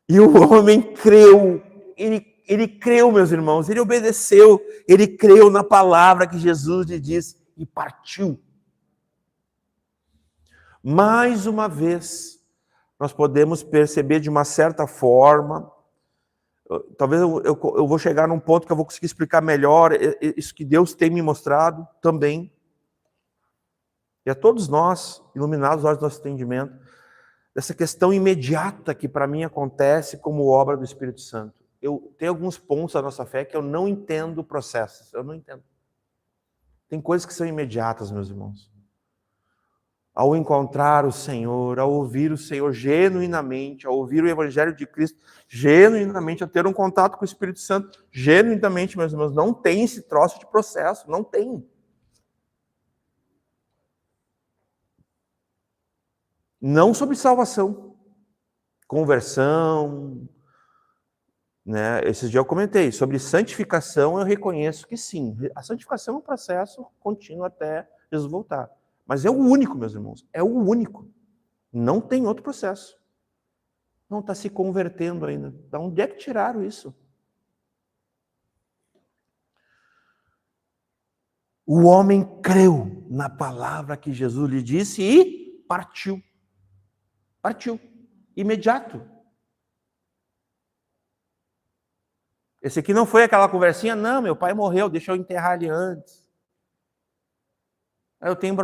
E o homem creu, ele creu, meus irmãos, ele obedeceu, ele creu na palavra que Jesus lhe disse e partiu. Mais uma vez, nós podemos perceber de uma certa forma, talvez eu vou chegar num ponto que eu vou conseguir explicar melhor isso que Deus tem me mostrado também. E a todos nós, iluminados os olhos do nosso entendimento, dessa questão imediata que para mim acontece como obra do Espírito Santo. Eu tenho alguns pontos da nossa fé que eu não entendo processos, eu não entendo. Tem coisas que são imediatas, meus irmãos. Ao encontrar o Senhor, ao ouvir o Senhor genuinamente, ao ouvir o Evangelho de Cristo genuinamente, a ter um contato com o Espírito Santo genuinamente, meus irmãos, não tem esse troço de processo, não tem. Não sobre salvação, conversão, né? Esses dias eu comentei, sobre santificação eu reconheço que sim, a santificação é um processo contínuo até Jesus voltar. Mas é o único, meus irmãos, é o único. Não tem outro processo. Não está se convertendo ainda. De onde é que tiraram isso? O homem creu na palavra que Jesus lhe disse e partiu. Partiu. Imediato. Esse aqui não foi aquela conversinha, não, meu pai morreu, deixa eu enterrar ele antes. Eu tenho...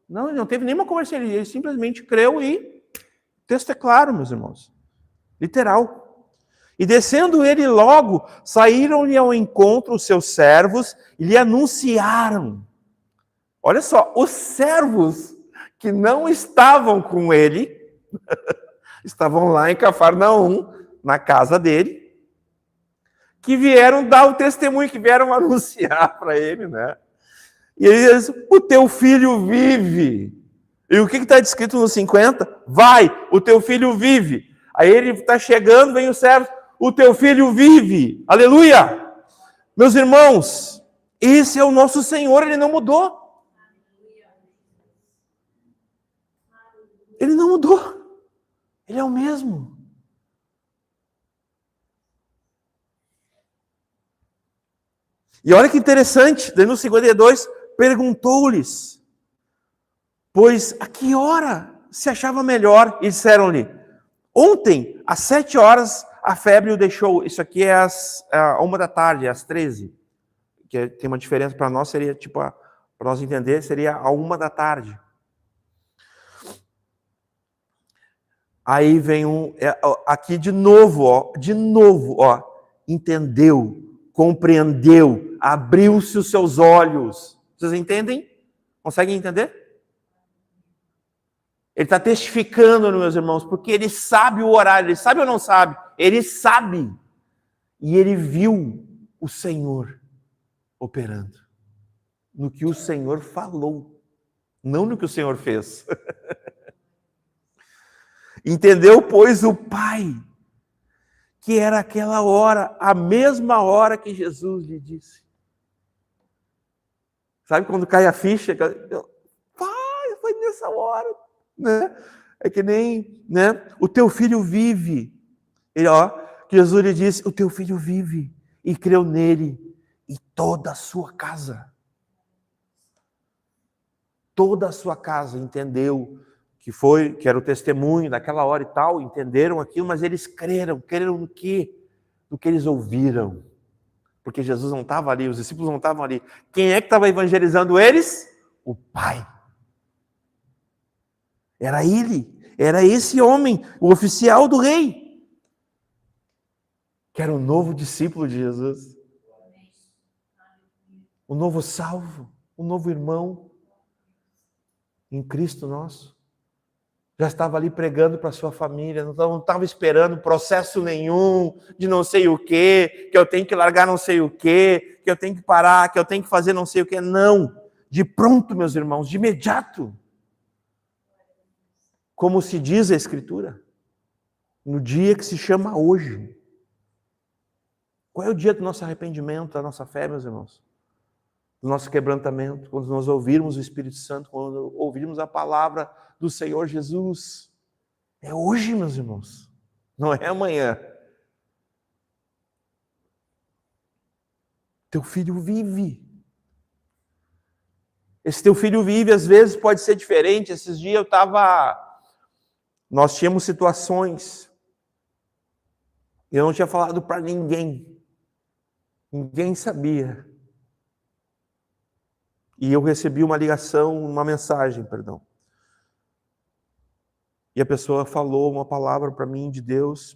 Não, ele não teve nenhuma conversinha, ele simplesmente creu e... O texto é claro, meus irmãos. Literal. E descendo ele logo, saíram-lhe ao encontro os seus servos e lhe anunciaram. Olha só, os servos que não estavam com ele, estavam lá em Cafarnaum, na casa dele, que vieram dar o testemunho, que vieram anunciar para ele, né? E ele diz, o teu filho vive. E o que está descrito no 50? Vai, o teu filho vive. Aí ele está chegando, vem o servo, o teu filho vive. Aleluia! Meus irmãos, esse é o nosso Senhor, ele não mudou. Ele não mudou. Ele é o mesmo. E olha que interessante, daí no 52, perguntou-lhes, pois a que hora se achava melhor? E disseram-lhe, ontem, às 7 horas, a febre o deixou. Isso aqui é às 1 da tarde, às 13. Que tem uma diferença para nós, seria tipo, para nós entender, seria a 1 da tarde. Aí vem aqui de novo, ó, entendeu, compreendeu, abriu-se os seus olhos. Vocês entendem? Conseguem entender? Ele está testificando, meus irmãos, porque ele sabe o horário. Ele sabe ou não sabe? Ele sabe. E ele viu o Senhor operando. No que o Senhor falou. Não no que o Senhor fez. Entendeu, pois, o Pai, que era aquela hora, a mesma hora que Jesus lhe disse. Sabe quando cai a ficha? Pai, foi nessa hora. Né? É que nem, né? O teu filho vive. Ele, Jesus lhe disse, o teu filho vive. E creu nele. E toda a sua casa. Toda a sua casa entendeu que era o testemunho daquela hora e tal, entenderam aquilo, mas eles creram no quê? No que eles ouviram. Porque Jesus não estava ali, os discípulos não estavam ali. Quem é que estava evangelizando eles? O Pai. Era ele, era esse homem, o oficial do rei, que era o novo discípulo de Jesus. O novo salvo, o novo irmão em Cristo nosso. Já estava ali pregando para a sua família, não estava esperando processo nenhum de não sei o quê, que eu tenho que largar não sei o quê, que eu tenho que parar, que eu tenho que fazer não sei o quê. Não, de pronto, meus irmãos, de imediato. Como se diz a Escritura, no dia que se chama hoje. Qual é o dia do nosso arrependimento, da nossa fé, meus irmãos? Do nosso quebrantamento, quando nós ouvirmos o Espírito Santo, quando ouvirmos a palavra do Senhor Jesus. É hoje, meus irmãos, não é amanhã. Teu filho vive. Esse teu filho vive, às vezes pode ser diferente. Esses dias nós tínhamos situações, eu não tinha falado para ninguém. Ninguém sabia. E eu recebi uma mensagem. E a pessoa falou uma palavra para mim de Deus,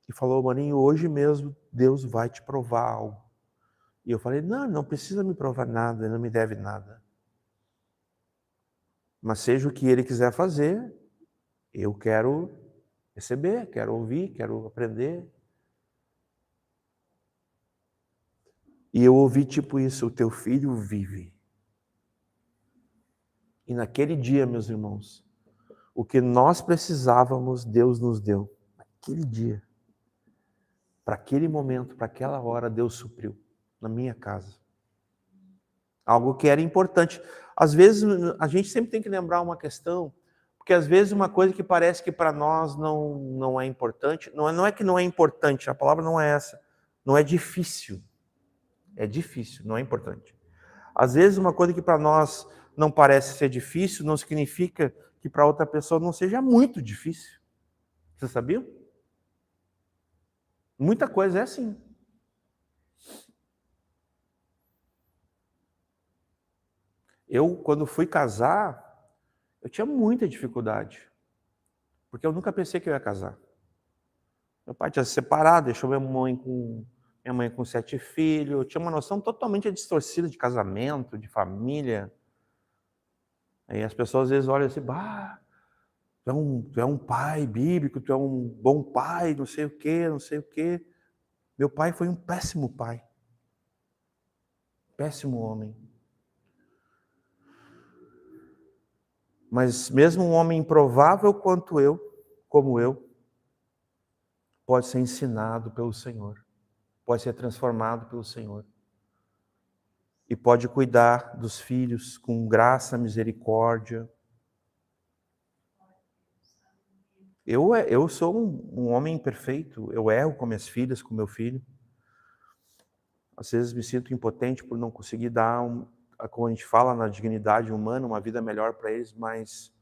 e falou, Maninho, hoje mesmo Deus vai te provar algo. E eu falei, não precisa me provar nada, ele não me deve nada. Mas seja o que ele quiser fazer, eu quero receber, quero ouvir, quero aprender. E eu ouvi tipo isso, o teu filho vive. E naquele dia, meus irmãos, o que nós precisávamos, Deus nos deu. Naquele dia. Para aquele momento, para aquela hora, Deus supriu. Na minha casa. Algo que era importante. Às vezes, a gente sempre tem que lembrar uma questão, porque às vezes uma coisa que parece que para nós não é importante, não é que não é importante, a palavra não é essa. Não é difícil. É difícil, não é importante. Às vezes uma coisa que para nós não parece ser difícil, não significa que para outra pessoa não seja muito difícil. Você sabia? Muita coisa é assim. Eu, quando fui casar, eu tinha muita dificuldade. Porque eu nunca pensei que eu ia casar. Meu pai tinha se separado, deixou minha mãe com 7 filhos. Eu tinha uma noção totalmente distorcida de casamento, de família. Aí as pessoas às vezes olham assim, bah, tu é um pai bíblico, tu é um bom pai, não sei o quê, não sei o quê. Meu pai foi um péssimo pai. Péssimo homem. Mas mesmo um homem improvável como eu, pode ser ensinado pelo Senhor. Pode ser transformado pelo Senhor. E pode cuidar dos filhos com graça, misericórdia. Eu sou um homem imperfeito. Eu erro com minhas filhas, com meu filho. Às vezes me sinto impotente por não conseguir dar, como a gente fala, na dignidade humana, uma vida melhor para eles, mas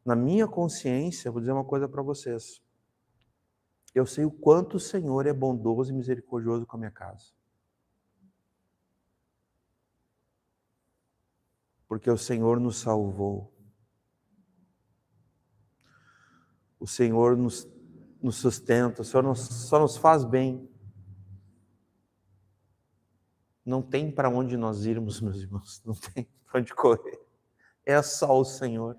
na minha consciência, vou dizer uma coisa para vocês. Eu sei o quanto o Senhor é bondoso e misericordioso com a minha casa. Porque o Senhor nos salvou. O Senhor nos sustenta, o Senhor só nos faz bem. Não tem para onde nós irmos, meus irmãos, não tem para onde correr. É só o Senhor.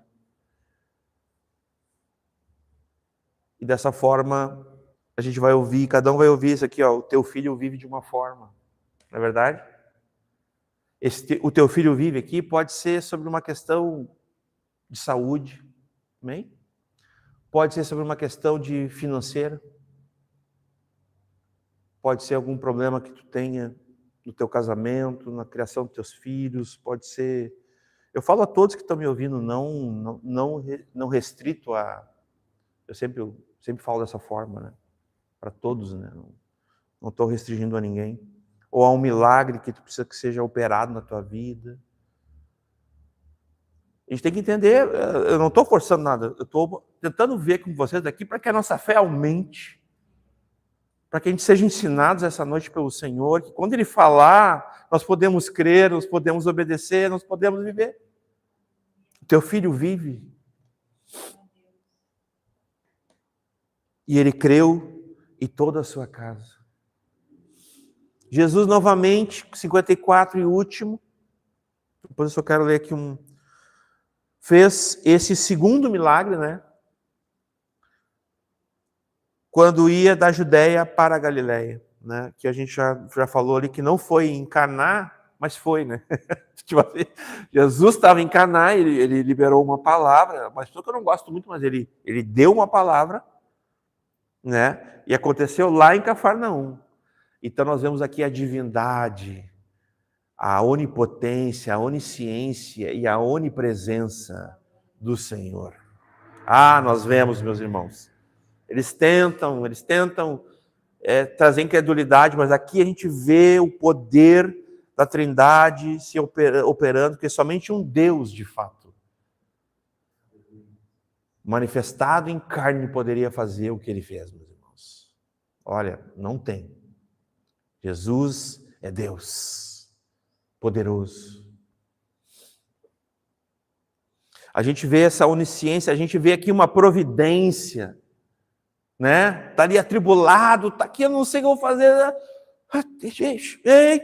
E dessa forma, a gente vai ouvir, cada um vai ouvir isso aqui, ó, o teu filho vive de uma forma. Não é verdade? O teu filho vive aqui pode ser sobre uma questão de saúde, amém? Pode ser sobre uma questão de financeira. Pode ser algum problema que tu tenha no teu casamento, na criação dos teus filhos, pode ser... Eu falo a todos que estão me ouvindo, não restrito a... Eu sempre falo dessa forma, né? Para todos, né? Não estou restringindo a ninguém. Ou há um milagre que tu precisa que seja operado na tua vida. A gente tem que entender, eu não estou forçando nada, eu estou tentando ver com vocês daqui para que a nossa fé aumente, para que a gente seja ensinados essa noite pelo Senhor, que quando Ele falar, nós podemos crer, nós podemos obedecer, nós podemos viver. O teu filho vive. E ele creu e toda a sua casa. Jesus novamente, 54 e último, depois eu só quero ler aqui fez esse segundo milagre, né? Quando ia da Judéia para a Galileia, né? Que a gente já falou ali que não foi em Caná, mas foi, né? Jesus estava em Caná, ele liberou uma palavra, mas só que eu não gosto muito, mas ele deu uma palavra, né? E aconteceu lá em Cafarnaum. Então nós vemos aqui a divindade, a onipotência, a onisciência e a onipresença do Senhor. Ah, nós vemos, meus irmãos. Eles tentam trazer incredulidade, mas aqui a gente vê o poder da Trindade se operando, porque somente um Deus, de fato, manifestado em carne, poderia fazer o que ele fez, meus irmãos. Olha, não tem. Jesus é Deus, poderoso. A gente vê essa onisciência, a gente vê aqui uma providência, né? Tá ali atribulado, tá aqui, eu não sei o que eu vou fazer. Ei,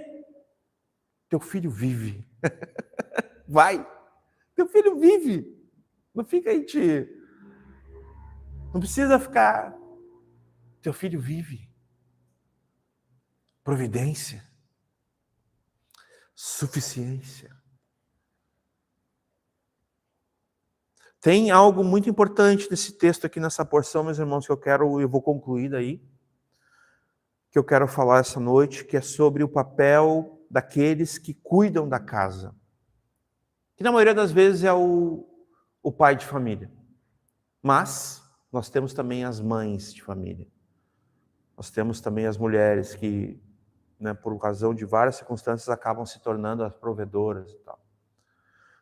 teu filho vive. Vai, teu filho vive. Não fica aí não precisa ficar. Teu filho vive. Providência. Suficiência. Tem algo muito importante nesse texto aqui, nessa porção, meus irmãos, que eu vou concluir daí, que eu quero falar essa noite, que é sobre o papel daqueles que cuidam da casa. Que na maioria das vezes é o pai de família. Mas nós temos também as mães de família. Nós temos também as mulheres que né, por razão de várias circunstâncias, acabam se tornando as provedoras e tal.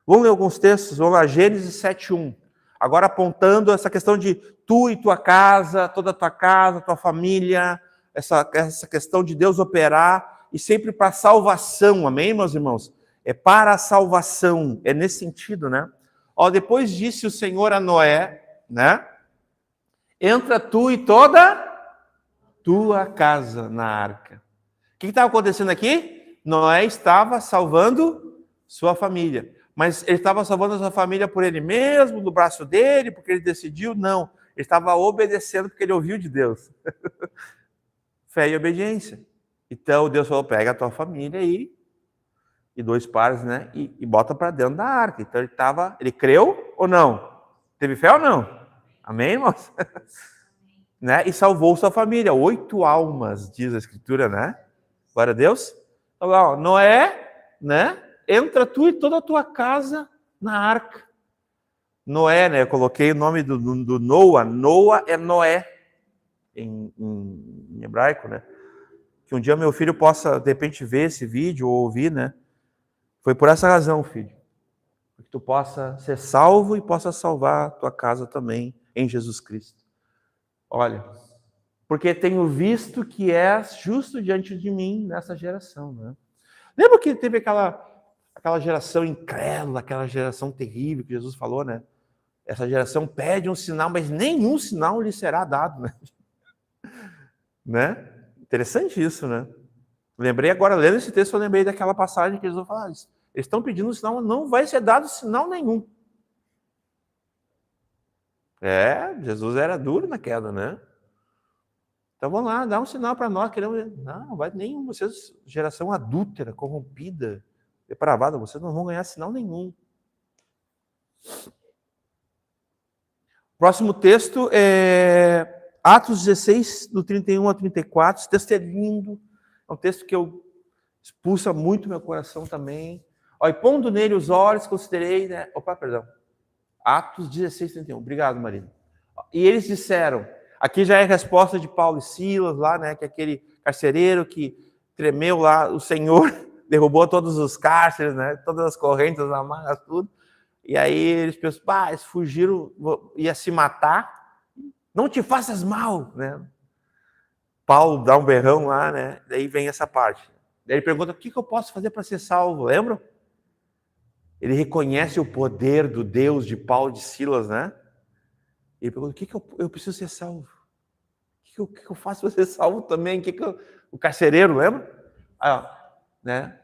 Vamos ler alguns textos, vamos lá, Gênesis 7:1. Agora apontando essa questão de tu e tua casa, toda a tua casa, tua família, essa questão de Deus operar, e sempre para a salvação, amém, meus irmãos? É para a salvação, é nesse sentido, né? Ó, depois disse o Senhor a Noé, né? Entra tu e toda tua casa na arca. O que estava acontecendo aqui? Noé estava salvando sua família. Mas ele estava salvando a sua família por ele mesmo, do braço dele, porque ele decidiu? Não. Ele estava obedecendo porque ele ouviu de Deus. Fé e obediência. Então Deus falou, pega a tua família aí, e 2 pares, né? E bota para dentro da arca. Então ele creu ou não? Teve fé ou não? Amém, irmãos? Né? E salvou sua família. 8 almas, diz a Escritura, né? Glória a Deus. Então, ó, Noé, né? Entra tu e toda a tua casa na arca. Noé, né? Eu coloquei o nome do Noa. Noa é Noé, em hebraico, né? Que um dia meu filho possa, de repente, ver esse vídeo ou ouvir, né? Foi por essa razão, filho. Para que tu possa ser salvo e possa salvar a tua casa também em Jesus Cristo. Olha, porque tenho visto que és justo diante de mim nessa geração, né? Lembra que teve aquela geração incrédula, aquela geração terrível que Jesus falou, né? Essa geração pede um sinal, mas nenhum sinal lhe será dado, né? Né? Interessante isso, né? Lembrei agora, lendo esse texto, eu lembrei daquela passagem que Jesus falou, eles estão pedindo um sinal, mas não vai ser dado sinal nenhum. Jesus era duro na queda, né? Então vamos lá, dá um sinal para nós, queremos. Não vai nenhum, vocês, geração adúltera, corrompida, depravada, vocês não vão ganhar sinal nenhum. Próximo texto é Atos 16, do 31 a 34. Esse texto é lindo, é um texto que expulsa muito meu coração também. Ó, e pondo nele os olhos, considerei, né? Atos 16, 31. Obrigado, Marina. E eles disseram, aqui já é a resposta de Paulo e Silas, lá, né? Que é aquele carcereiro que tremeu lá, o Senhor derrubou todos os cárceres, né? Todas as correntes, as amarras, tudo. E aí eles pensam, eles fugiram, ia se matar. Não te faças mal, né? Paulo dá um berrão lá, né? Daí vem essa parte. Daí ele pergunta, o que eu posso fazer para ser salvo? Lembram? Ele reconhece o poder do Deus de Paulo e de Silas, né? Ele pergunta, o que eu preciso ser salvo? O que eu faço para ser salvo também? O carcereiro, lembra? Né?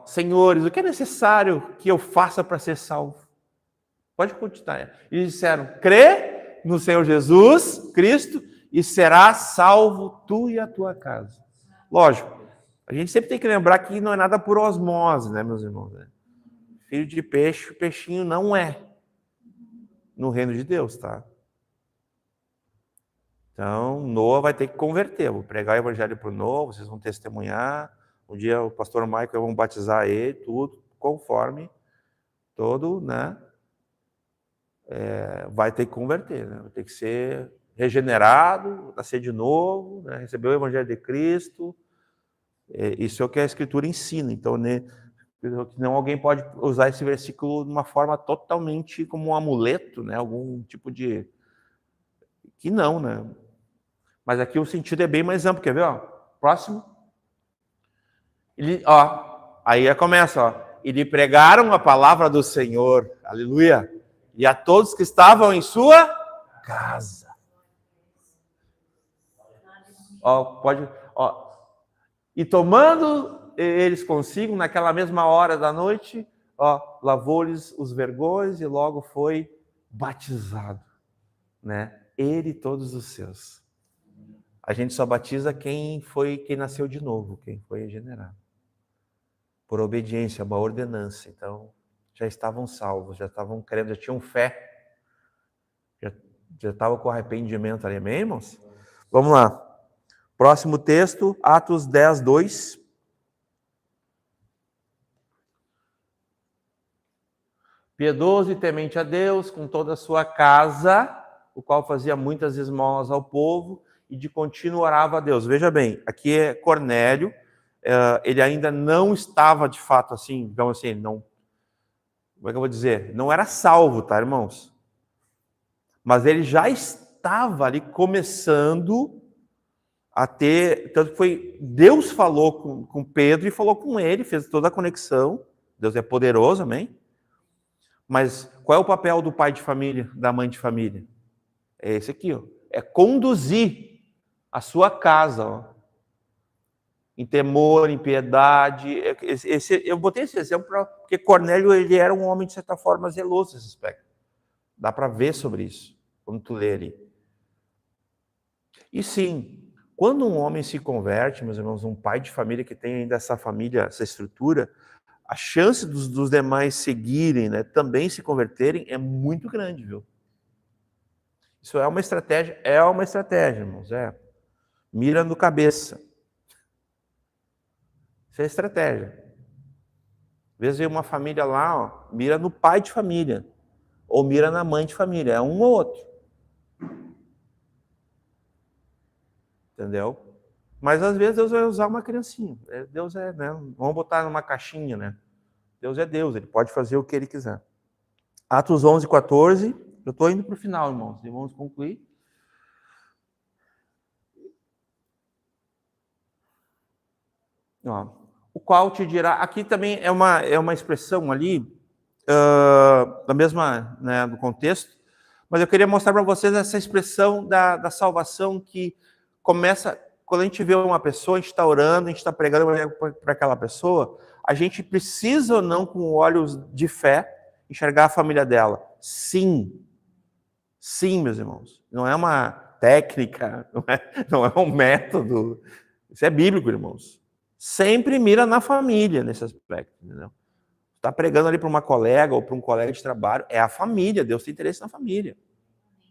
Senhores, o que é necessário que eu faça para ser salvo? Pode continuar. E disseram, crê no Senhor Jesus Cristo e serás salvo tu e a tua casa. Lógico, a gente sempre tem que lembrar que não é nada por osmose, né, meus irmãos? Filho de peixe, o peixinho não é no reino de Deus, tá? Então, Noa vai ter que converter. Eu vou pregar o evangelho para o Noa, vocês vão testemunhar. Um dia o pastor Michael vai batizar ele, tudo conforme todo, né? Vai ter que converter, né? Vai ter que ser regenerado, nascer de novo, né? Receber o evangelho de Cristo. Isso é o que a Escritura ensina. Então, né? Não alguém pode usar esse versículo de uma forma totalmente como um amuleto, né? Algum tipo de... Que não, né? Mas aqui o sentido é bem mais amplo. Quer ver? Próximo. Aí começa. E lhe pregaram a palavra do Senhor. Aleluia. E a todos que estavam em sua casa. E tomando eles consigo, naquela mesma hora da noite, lavou-lhes os vergões e logo foi batizado, né? Ele e todos os seus. A gente só batiza quem nasceu de novo, quem foi regenerado. Por obediência, uma ordenança. Então, já estavam salvos, já estavam crendo, já tinham fé. Já estavam com arrependimento ali, amém, irmãos? Vamos lá. Próximo texto, Atos 10, 2. Piedoso e temente a Deus, com toda a sua casa, o qual fazia muitas esmolas ao povo, e de contínuo orava a Deus. Veja bem, aqui é Cornélio, ele ainda não estava de fato assim, digamos assim, não, como é que eu vou dizer? Não era salvo, tá, irmãos? Mas ele já estava ali começando a ter, tanto que foi, Deus falou com Pedro e falou com ele, fez toda a conexão. Deus é poderoso, amém? Mas qual é o papel do pai de família, da mãe de família? É esse aqui, ó. É conduzir a sua casa, ó, em temor, em piedade. Eu botei esse exemplo porque Cornélio, ele era um homem, de certa forma, zeloso nesse aspecto. Dá para ver sobre isso, quando tu lê ali. E sim, quando um homem se converte, meus irmãos, um pai de família que tem ainda essa família, essa estrutura, a chance dos demais seguirem, né, também se converterem, é muito grande, viu? Isso é uma estratégia, irmãos, mira no cabeça. Isso é estratégia. Às vezes vem uma família lá, ó, mira no pai de família, ou mira na mãe de família, é um ou outro. Entendeu? Mas às vezes Deus vai usar uma criancinha. Deus né? Vamos botar numa caixinha, né? Deus é Deus, ele pode fazer o que ele quiser. Atos 11, 14. Eu estou indo para o final, irmãos, e vamos concluir. Ó, o qual te dirá. Aqui também é uma expressão ali, da mesma, né, do contexto, mas eu queria mostrar para vocês essa expressão da salvação que começa quando a gente vê uma pessoa, a gente está orando, a gente está pregando para aquela pessoa, a gente precisa ou não, com olhos de fé, enxergar a família dela. Sim. Sim, meus irmãos. Não é uma técnica, não é um método. Isso é bíblico, irmãos. Sempre mira na família nesse aspecto, entendeu? Está pregando ali para uma colega ou para um colega de trabalho, é a família, Deus tem interesse na família.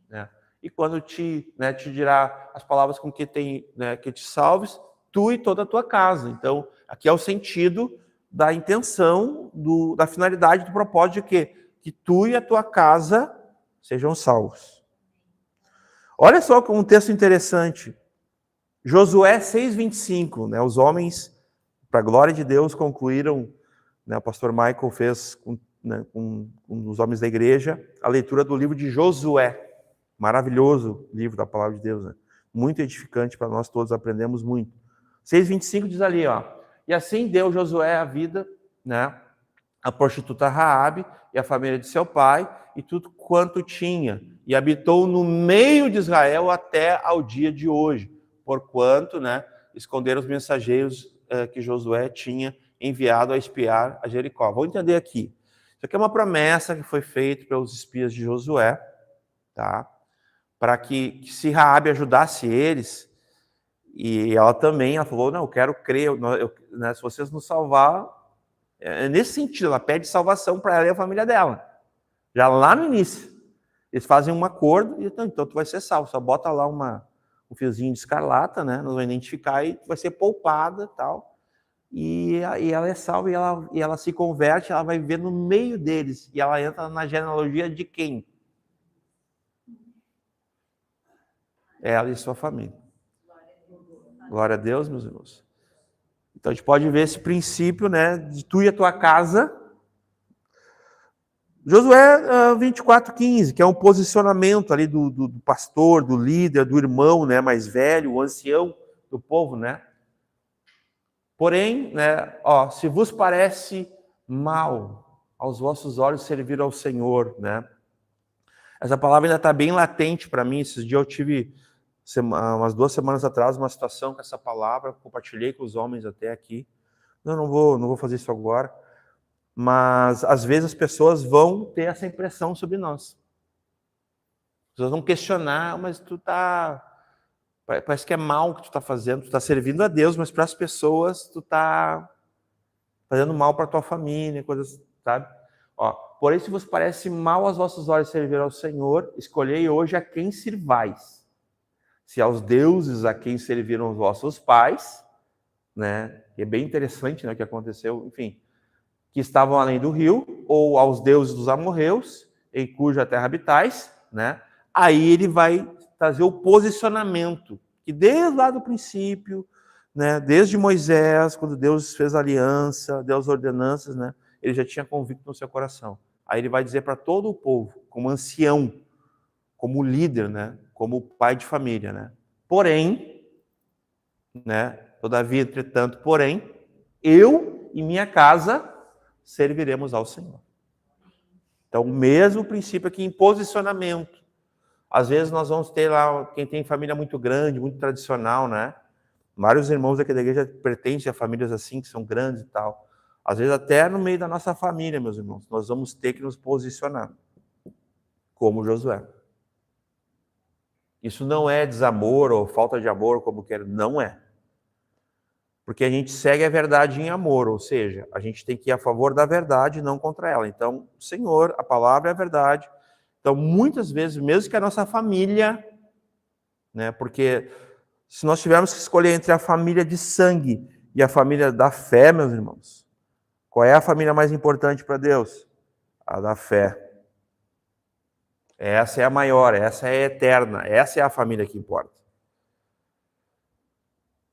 Né? E quando te dirá as palavras com que tem, né, que te salves, tu e toda a tua casa. Então, aqui é o sentido da intenção, da finalidade, do propósito de quê? Que tu e a tua casa sejam salvos. Olha só um texto interessante. Josué 6:25, né? Os homens, para a glória de Deus, concluíram, né, o pastor Michael fez com um dos homens da igreja a leitura do livro de Josué. Maravilhoso livro da palavra de Deus, né? Muito edificante para nós todos, aprendemos muito. 6:25 diz ali, ó: e assim deu Josué a vida, né, a prostituta Raabe e a família de seu pai e tudo quanto tinha, e habitou no meio de Israel até ao dia de hoje, porquanto, né, esconderam os mensageiros que Josué tinha enviado a espiar a Jericó. Vou entender aqui. Isso aqui é uma promessa que foi feita pelos espias de Josué, tá? Para que se Raabe ajudasse eles, e ela falou, não, eu quero crer, né, se vocês nos salvar, nesse sentido, ela pede salvação para ela e a família dela. Já lá no início, eles fazem um acordo, e então tu vai ser salvo, só bota lá um fiozinho de escarlata, né, nós vamos identificar e tu vai ser poupada e tal. E ela é salva e ela se converte, ela vai viver no meio deles, e ela entra na genealogia de quem? Ela e sua família. Glória a Deus, meus irmãos. Então a gente pode ver esse princípio, né, de tu e a tua casa. Josué 24:15, que é um posicionamento ali do pastor, do líder, do irmão, né, mais velho, o ancião do povo, né? Porém, né, se vos parece mal aos vossos olhos servir ao Senhor, né? Essa palavra ainda está bem latente para mim. Esses dias eu tive, umas 2 semanas atrás, uma situação com essa palavra, compartilhei com os homens até aqui. Não vou fazer isso agora. Mas, às vezes, as pessoas vão ter essa impressão sobre nós. As pessoas vão questionar, mas parece que é mal o que tu está fazendo. Tu está servindo a Deus, mas para as pessoas tu está fazendo mal para a tua família, coisas, sabe? Porém, se vos parece mal aos vossos olhos servir ao Senhor, escolhei hoje a quem sirvais. Se aos deuses a quem serviram os vossos pais, né? E é bem interessante, né, o que aconteceu, enfim, que estavam além do rio, ou aos deuses dos amorreus, em cuja terra habitais, né? Aí ele vai trazer o posicionamento que desde lá do princípio, né, desde Moisés, quando Deus fez a aliança, deu as ordenanças, né, ele já tinha convicto no seu coração. Aí ele vai dizer para todo o povo, como ancião, como líder, né, como pai de família, né? Porém, né, todavia, entretanto, porém, eu e minha casa serviremos ao Senhor. Então, o mesmo princípio aqui em posicionamento. Às vezes nós vamos ter lá, quem tem família muito grande, muito tradicional, né? Vários irmãos aqui da igreja pertencem a famílias assim, que são grandes e tal. Às vezes até no meio da nossa família, meus irmãos, nós vamos ter que nos posicionar, como Josué. Isso não é desamor ou falta de amor, como quero, não é. Porque a gente segue a verdade em amor, ou seja, a gente tem que ir a favor da verdade, não contra ela. Então, Senhor, a palavra é a verdade. Então, muitas vezes, mesmo que a nossa família, né, porque se nós tivermos que escolher entre a família de sangue e a família da fé, meus irmãos, qual é a família mais importante para Deus? A da fé. Essa é a maior, essa é a eterna, essa é a família que importa.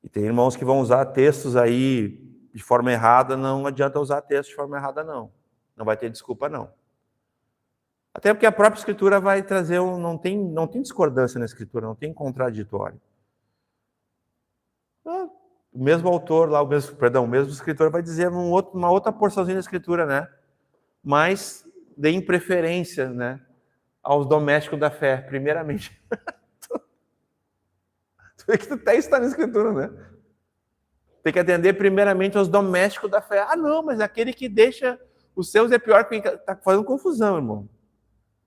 E tem irmãos que vão usar textos aí de forma errada, não adianta usar texto de forma errada, não. Não vai ter desculpa, não. Até porque a própria Escritura vai trazer, não tem discordância na Escritura, não tem contraditório. O mesmo autor lá, o mesmo escritor vai dizer uma outra porçãozinha da Escritura, né? Mas deem preferência, né, aos domésticos da fé, primeiramente. Tu vê que até está na Escritura, né? Tem que atender primeiramente aos domésticos da fé. Ah, não, mas aquele que deixa os seus é pior que está fazendo confusão, irmão.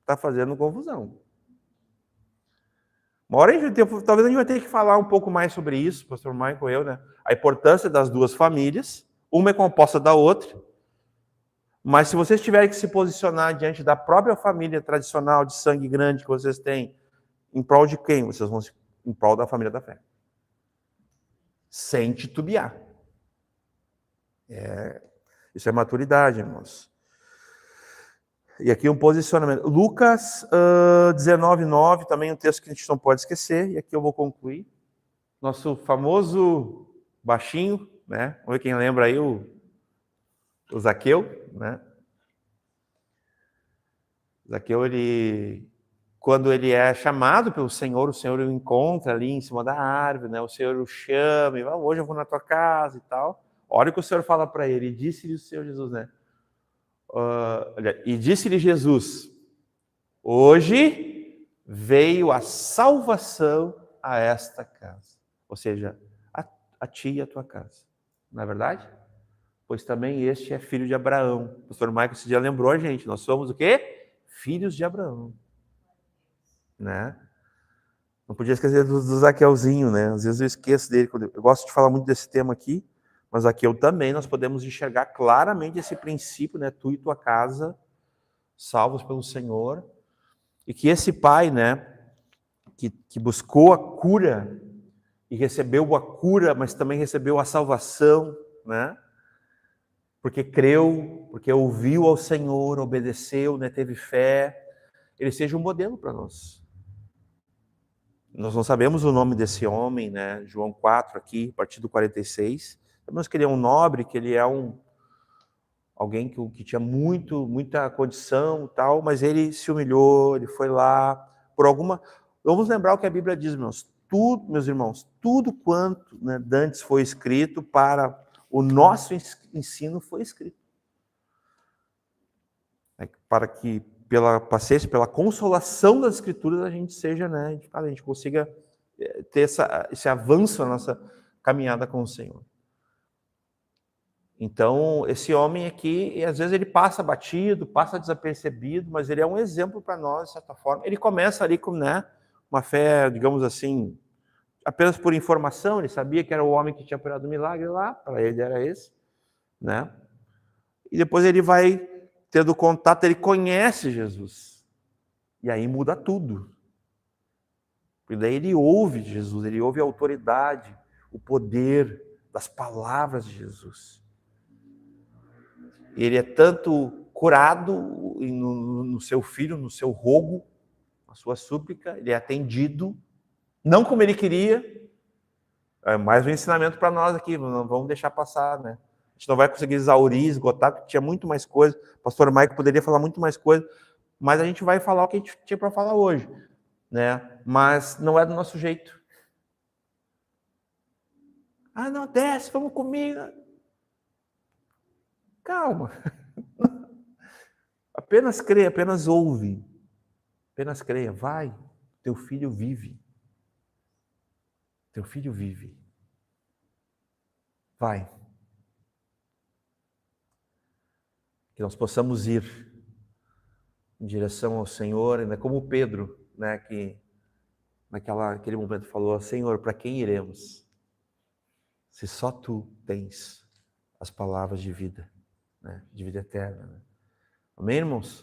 Está fazendo confusão. Uma hora talvez a gente vai ter que falar um pouco mais sobre isso, pastor Michael e eu, né? A importância das duas famílias, uma é composta da outra, mas se vocês tiverem que se posicionar diante da própria família tradicional de sangue grande que vocês têm, em prol de quem? Vocês vão em prol da família da fé. Sem titubear. Isso é maturidade, irmãos. E aqui um posicionamento. Lucas 19:9, também um texto que a gente não pode esquecer, e aqui eu vou concluir. Nosso famoso baixinho, né? Vamos ver quem lembra aí, o Zaqueu, né? Zaqueu, quando ele é chamado pelo Senhor, o Senhor o encontra ali em cima da árvore, né? O Senhor o chama, e hoje eu vou na tua casa e tal. Olha o que o Senhor fala para ele, e disse-lhe o Senhor Jesus, né? E disse-lhe Jesus, hoje veio a salvação a esta casa. Ou seja, a ti e a tua casa. Não é verdade? Pois também este é filho de Abraão. O pastor Michael esse dia lembrou a gente, nós somos o quê? Filhos de Abraão. Né? Não podia esquecer do Zaqueuzinho, né? Às vezes eu esqueço dele. Eu gosto de falar muito desse tema aqui, mas Zaqueu também, nós podemos enxergar claramente esse princípio, né? Tu e tua casa, salvos pelo Senhor. E que esse pai, né? Que buscou a cura, e recebeu a cura, mas também recebeu a salvação, né? Porque creu, porque ouviu ao Senhor, obedeceu, né? Teve fé. Ele seja um modelo para nós. Nós não sabemos o nome desse homem, né? João 4 aqui, a partir do 46. Sabemos que ele é um nobre, que ele é alguém que tinha muita condição e tal, mas ele se humilhou, ele foi lá por alguma... Vamos lembrar o que a Bíblia diz, tudo, meus irmãos, tudo quanto, né, dantes foi escrito para o nosso ensino foi escrito. Para que pela paciência, pela consolação das Escrituras, a gente seja, né, a gente consiga ter esse avanço na nossa caminhada com o Senhor. Então, esse homem aqui, às vezes ele passa batido, passa desapercebido, mas ele é um exemplo para nós, de certa forma. Ele começa ali com, né, uma fé, digamos assim, apenas por informação, ele sabia que era o homem que tinha operado o milagre lá, para ele era esse, né? E depois ele vai tendo contato, ele conhece Jesus. E aí muda tudo. Porque daí ele ouve Jesus, ele ouve a autoridade, o poder das palavras de Jesus. Ele é tanto curado no seu filho, no seu rogo, na sua súplica, ele é atendido, não como ele queria, É mais um ensinamento para nós aqui, não vamos deixar passar, né? A gente não vai conseguir exaurir, esgotar, porque tinha muito mais coisa. O pastor Maico poderia falar muito mais coisa, mas a gente vai falar o que a gente tinha para falar hoje, né? Mas não é do nosso jeito. Ah, não, desce, vamos comigo. Calma. Apenas creia, apenas ouve. Apenas creia, vai, teu filho vive. Teu filho vive. Vai. Que nós possamos ir em direção ao Senhor, ainda como Pedro, né, que naquele momento falou: Senhor, para quem iremos? Se só tu tens as palavras de vida, né, de vida eterna. Né? Amém, irmãos?